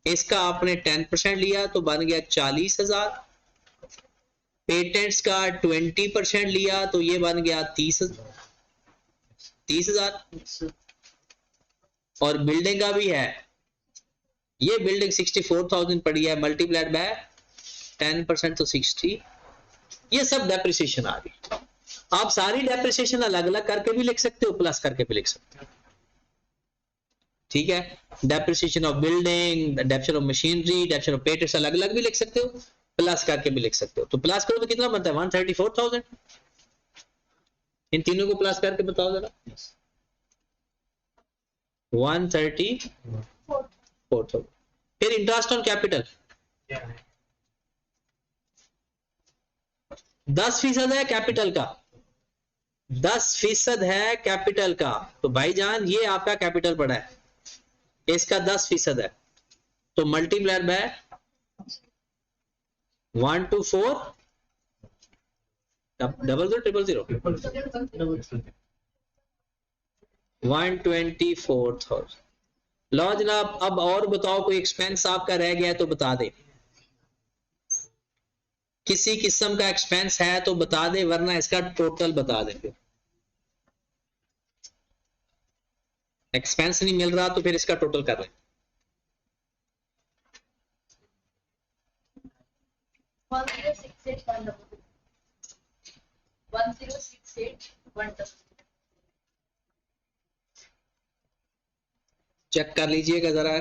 इसका आपने 10% लिया तो बन गया 40,000, पेटेंट्स का 20% लिया तो ये बन गया 30,000, और बिल्डिंग का भी है, ये बिल्डिंग 64,000 पड़ी है, मल्टीप्लाइड बाय 10% तो 60, ये सब डेप्रिसिएशन आ गई। आप सारी डेप्रिसिएशन अलग अलग करके भी लिख सकते हो, प्लस करके भी लिख सकते हो, ठीक है, depreciation of building, depreciation of machinery, depreciation of patents अलग अलग भी लिख सकते हो, प्लस करके भी लिख सकते हो। तो प्लस करो तो कितना बनता है 134,000, इन तीनों को प्लस करके बताओ जरा, 134,000। फिर इंटरेस्ट ऑन कैपिटल 10% है कैपिटल का, 10% है कैपिटल का, तो भाईजान ये आपका कैपिटल पड़ा है, इसका 10% है, तो मल्टीप्लाइड बाय 124 124,000। लो जनाब, अब और बताओ कोई एक्सपेंस आपका रह गया है तो बता दे, किसी किस्म का एक्सपेंस है तो बता दे, वरना इसका टोटल बता दे। एक्सपेंस नहीं मिल रहा तो फिर इसका टोटल कर रहे हैं। 1068 चेक कर लीजिएगा जरा,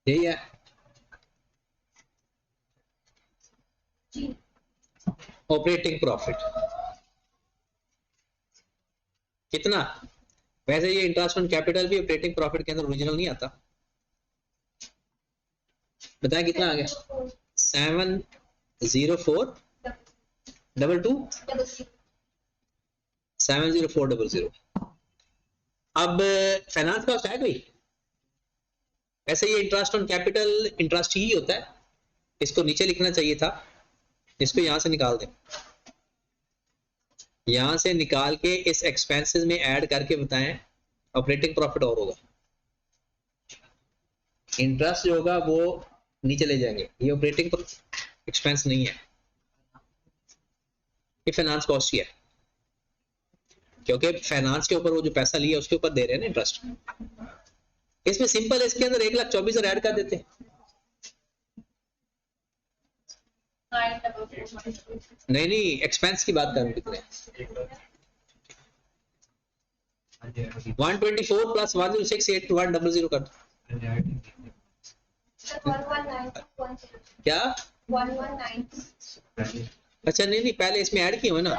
यही है। ऑपरेटिंग प्रॉफिट कितना, वैसे ये इंटरेस्ट ऑन कैपिटल भी ऑपरेटिंग प्रॉफिट के अंदर ओरिजिनल नहीं आता, बताएं कितना आ गया, 70422 70400। अब फाइनेंस कॉस्ट है कोई, ऐसे ये इंटरेस्ट ऑन कैपिटल इंटरेस्ट ही होता है, इसको नीचे लिखना चाहिए था, इसको यहां से निकाल दें, यहां से निकाल के इस एक्सपेंसेस में ऐड करके बताएं, ऑपरेटिंग प्रॉफिट और होगा, इंटरेस्ट जो होगा वो नीचे ले जाएंगे, ये ऑपरेटिंग एक्सपेंस नहीं है, ये फाइनेंस कॉस्ट ही है, क्योंकि फाइनेंस के ऊपर वो जो पैसा लिया उसके ऊपर दे रहे हैं ना इंटरेस्ट। इसमें सिंपल है, इसके अंदर 1,24,000 ऐड कर देते हैं, नहीं एक्सपेंस की बात करूं कितने, 124 प्लस 1068100 कर दो, क्या 119, अच्छा नहीं पहले इसमें ऐड किए हो ना,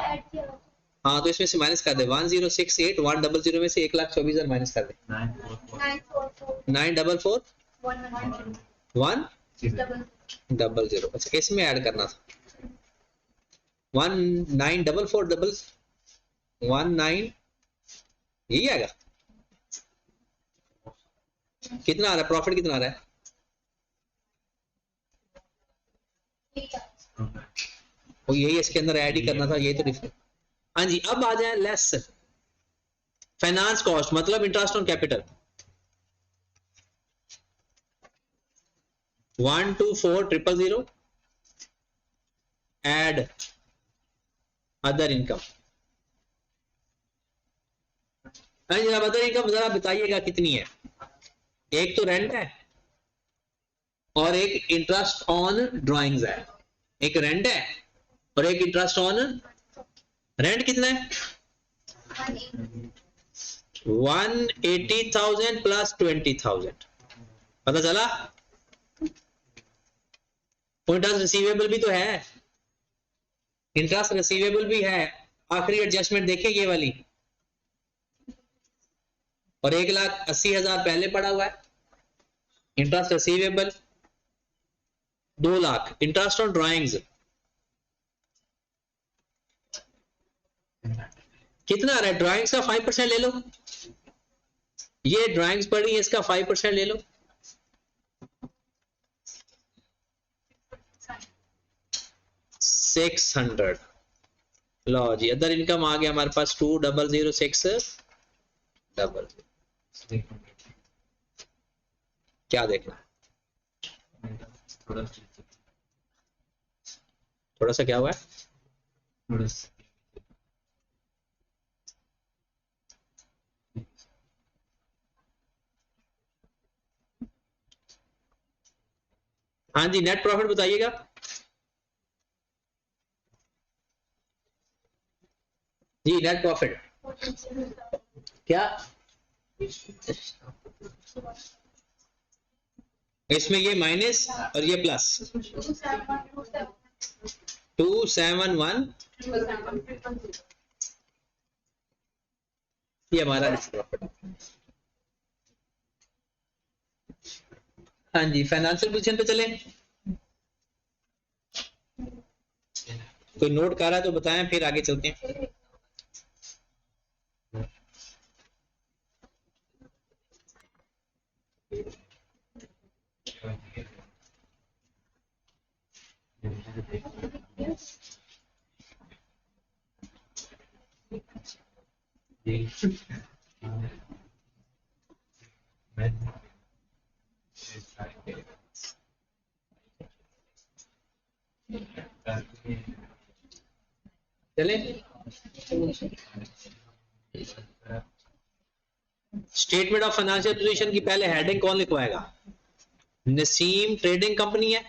हाँ तो इसमें से माइनस कर दे, 1068100 में से 1,24,000 माइनस कर दे, 944,100, अच्छा इसमें ऐड करना था 19 यही आएगा, कितना आ रहा है प्रॉफिट, कितना आ रहा है, और यही इसके अंदर ऐड ही करना था, यही तो डिफरेंस। हाँ जी, अब आ जाए लेस फाइनेंस कॉस्ट, मतलब interest on capital, 124,000 add other income. हाँ जी, अदर इनकम जरा बताइएगा कितनी है, एक तो रेंट है और एक इंटरेस्ट ऑन ड्राइंग्स है, एक रेंट है और एक इंटरेस्ट ऑन, रेंट कितना है 180,000 प्लस 20,000, पता चला, इंटरेस्ट रिसीवेबल भी तो है, इंटरेस्ट रिसीवेबल भी है, आखिरी एडजस्टमेंट देखें ये वाली, और 1,80,000 पहले पड़ा हुआ है, interest receivable 2 lakh, interest on drawings कितना आ रहा है, ड्राइंग्स का 5% ले लो, ये ड्राइंग्स पड़ी है इसका 5% ले लो, 600, लो जी अदर इनकम आ गया हमारे पास 2,006,00, क्या देखना, थोड़ा सा क्या हुआ है, हाँ जी नेट प्रॉफिट बताइएगा, जी नेट प्रॉफिट क्या, इसमें ये माइनस और ये प्लस, 271, ये हमारा नेट प्रॉफिट। हाँ जी, फाइनेंशियल पोजीशन पे चले, कोई नोट कर रहा है तो बताएं, फिर आगे चलते हैं। चले, स्टेटमेंट ऑफ फाइनेंशियल पोजीशन की पहले हेडिंग कौन लिखवाएगा, नसीम ट्रेडिंग कंपनी है,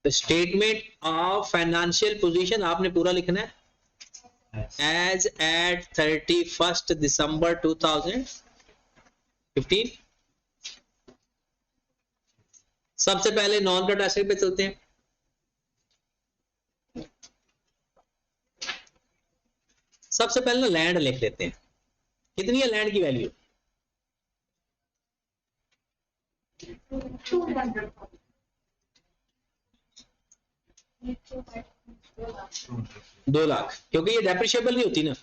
स्टेटमेंट ऑफ फाइनेंशियल पोजीशन आपने पूरा लिखना है, as at 31st December 2015। सबसे पहले नॉन करंट एसेट पे चलते हैं। सबसे पहले ना लैंड लिख लेते हैं। कितनी है लैंड की वैल्यू? 2 लाख, क्योंकि ये डेप्रिशिएबल नहीं होती ना।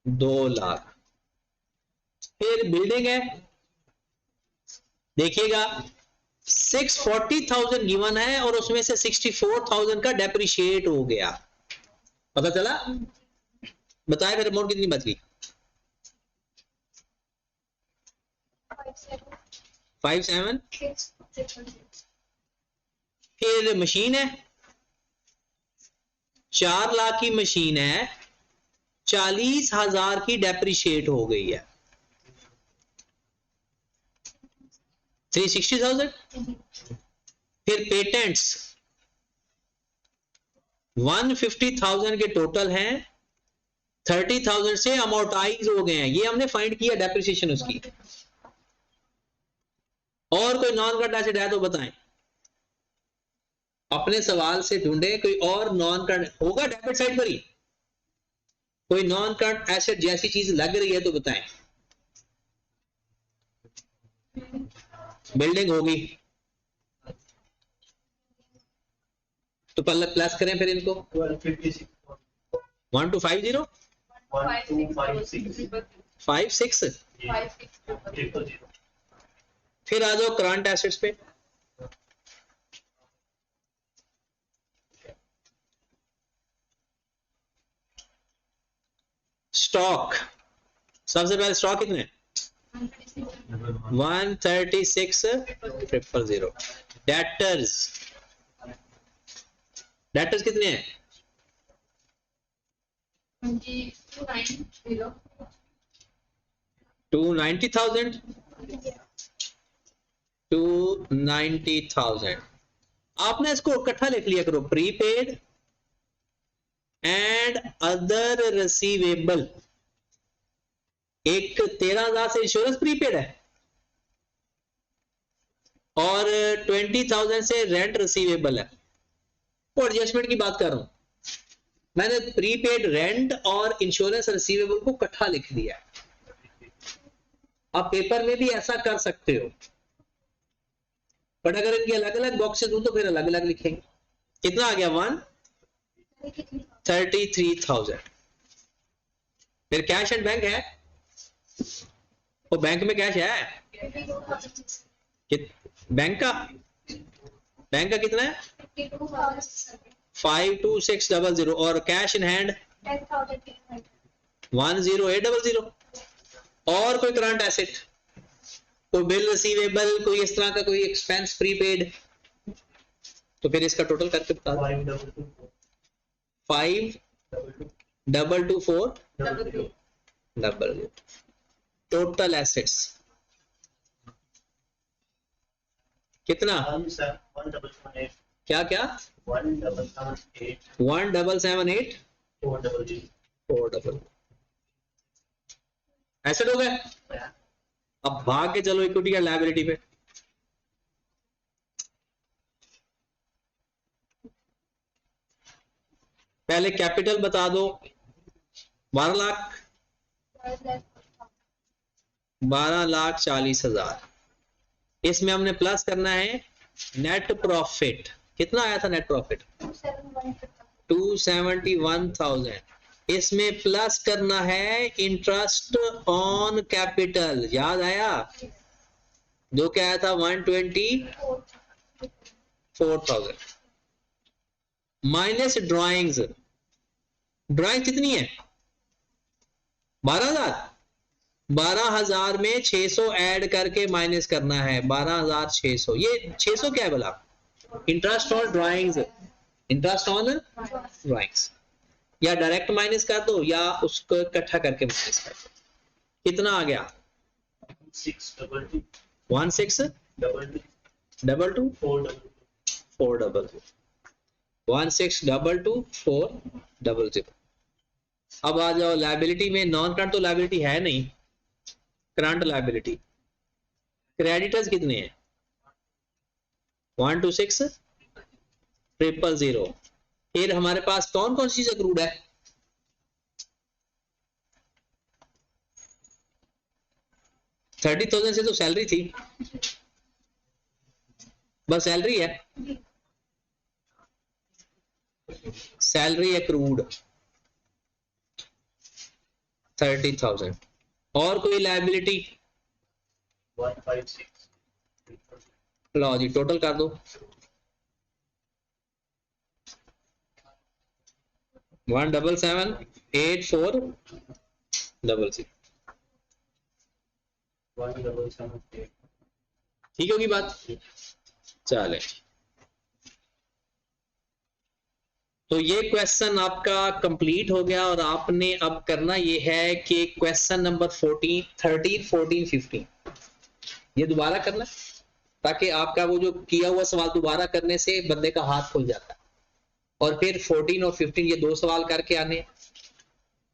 2 लाख। फिर बिल्डिंग है, देखिएगा 640,000 गिवन है और उसमें से 64,000 का डेप्रिशिएट हो गया। पता चला? बताए फिर अमाउंट कितनी बच गई? 57। फिर मशीन है, 4 लाख की मशीन है, 40,000 की डेप्रिशिएट हो गई है। 360,000। फिर पेटेंट्स 150,000 के टोटल हैं, 30,000 से अमोर्टाइज हो गए हैं। ये हमने फाइंड किया डेप्रिसिएशन उसकी। और कोई नॉन करंट एसेट है तो बताएं, अपने सवाल से ढूंढे कोई और नॉन करंट होगा डेबिट साइड पर ही, कोई नॉन करंट एसेट जैसी चीज लग रही है तो बताएं। बिल्डिंग होगी तो प्लस करें फिर इनको 1250 56। फिर आ जाओ करंट एसेट्स पे। स्टॉक, सबसे पहले स्टॉक कितने? 136,000। डेटर्स, डेटर्स कितने हैं? 290,000। 290,000। आपने इसको इकट्ठा लिख लिया करो, प्रीपेड एंड अदर रिसीवेबल। एक 13,000 से इंश्योरेंस प्रीपेड है और 20,000 से रेंट रिसीवेबल है। और एडजस्टमेंट की बात कर रहा हूं मैंने, प्रीपेड रेंट और इंश्योरेंस रिसीवेबल को इकट्ठा लिख दिया। आप पेपर में भी ऐसा कर सकते हो, बट अगर इनके अलग अलग बॉक्सेस हो तो फिर अलग अलग लिखेंगे। कितना आ गया? 133,000। फिर कैश एंड बैंक है, वो बैंक में कैश है। बैंक का कितना है? 52600 और कैश इन हैंड 10800। और कोई करंट एसेट, कोई बिल रिसीवेबल, कोई इस तरह का कोई एक्सपेंस प्रीपेड, तो फिर इसका टोटल करके बता दो। 522400 टोटल एसेट्स कितना? क्या 1778 400 एसेट हो गए। अब भाग के चलो इक्विटी या लायबिलिटी पे। पहले कैपिटल बता दो, 12 लाख, 12,40,000। इसमें हमने प्लस करना है नेट प्रॉफिट। कितना आया था नेट प्रॉफिट? 271,000। इसमें प्लस करना है इंटरेस्ट ऑन कैपिटल। याद आया? जो क्या आया था? 124,000 माइनस ड्राइंग्स। ड्राइंग कितनी है? 12,000। 12,000 में 600 ऐड करके माइनस करना है। 12,600। ये 600 क्या है बोला? Interest on drawings. Interest on drawings या डायरेक्ट माइनस कर दो या उसको इकट्ठा करके माइनस कर दो। कितना आ गया? 1622 400 1622 400। अब आ जाओ लायबिलिटी में, नॉन करंट तो लायबिलिटी है नहीं, करंट लायबिलिटी। क्रेडिटर्स कितने हैं? 126,000,000। फिर हमारे पास कौन कौन सी चीज अक्रूड है? 30,000 से तो सैलरी थी, बस सैलरी है, सैलरी अक्रूड 30,000। और कोई लायबिलिटी? 156। लो जी टोटल कर दो, 177,84,00। 177। ठीक होगी बात? चले, तो ये क्वेश्चन आपका कंप्लीट हो गया और आपने अब करना ये है कि क्वेश्चन नंबर 14, 13, 14, 15 ये दोबारा करना, ताकि आपका वो जो किया हुआ सवाल दोबारा करने से बंदे का हाथ खुल जाता है। और फिर 14 और 15 ये 2 सवाल करके आने,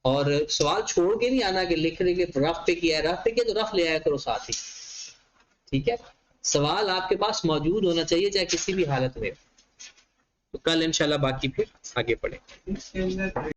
और सवाल छोड़ के नहीं आना कि लिखने के रफ पे किया है, रफ पे किया तो रफ ले आया करो साथ ही, ठीक है? सवाल आपके पास मौजूद होना चाहिए चाहे किसी भी हालत में। तो कल इंशाल्लाह बाकी फिर आगे पढ़ेंगे।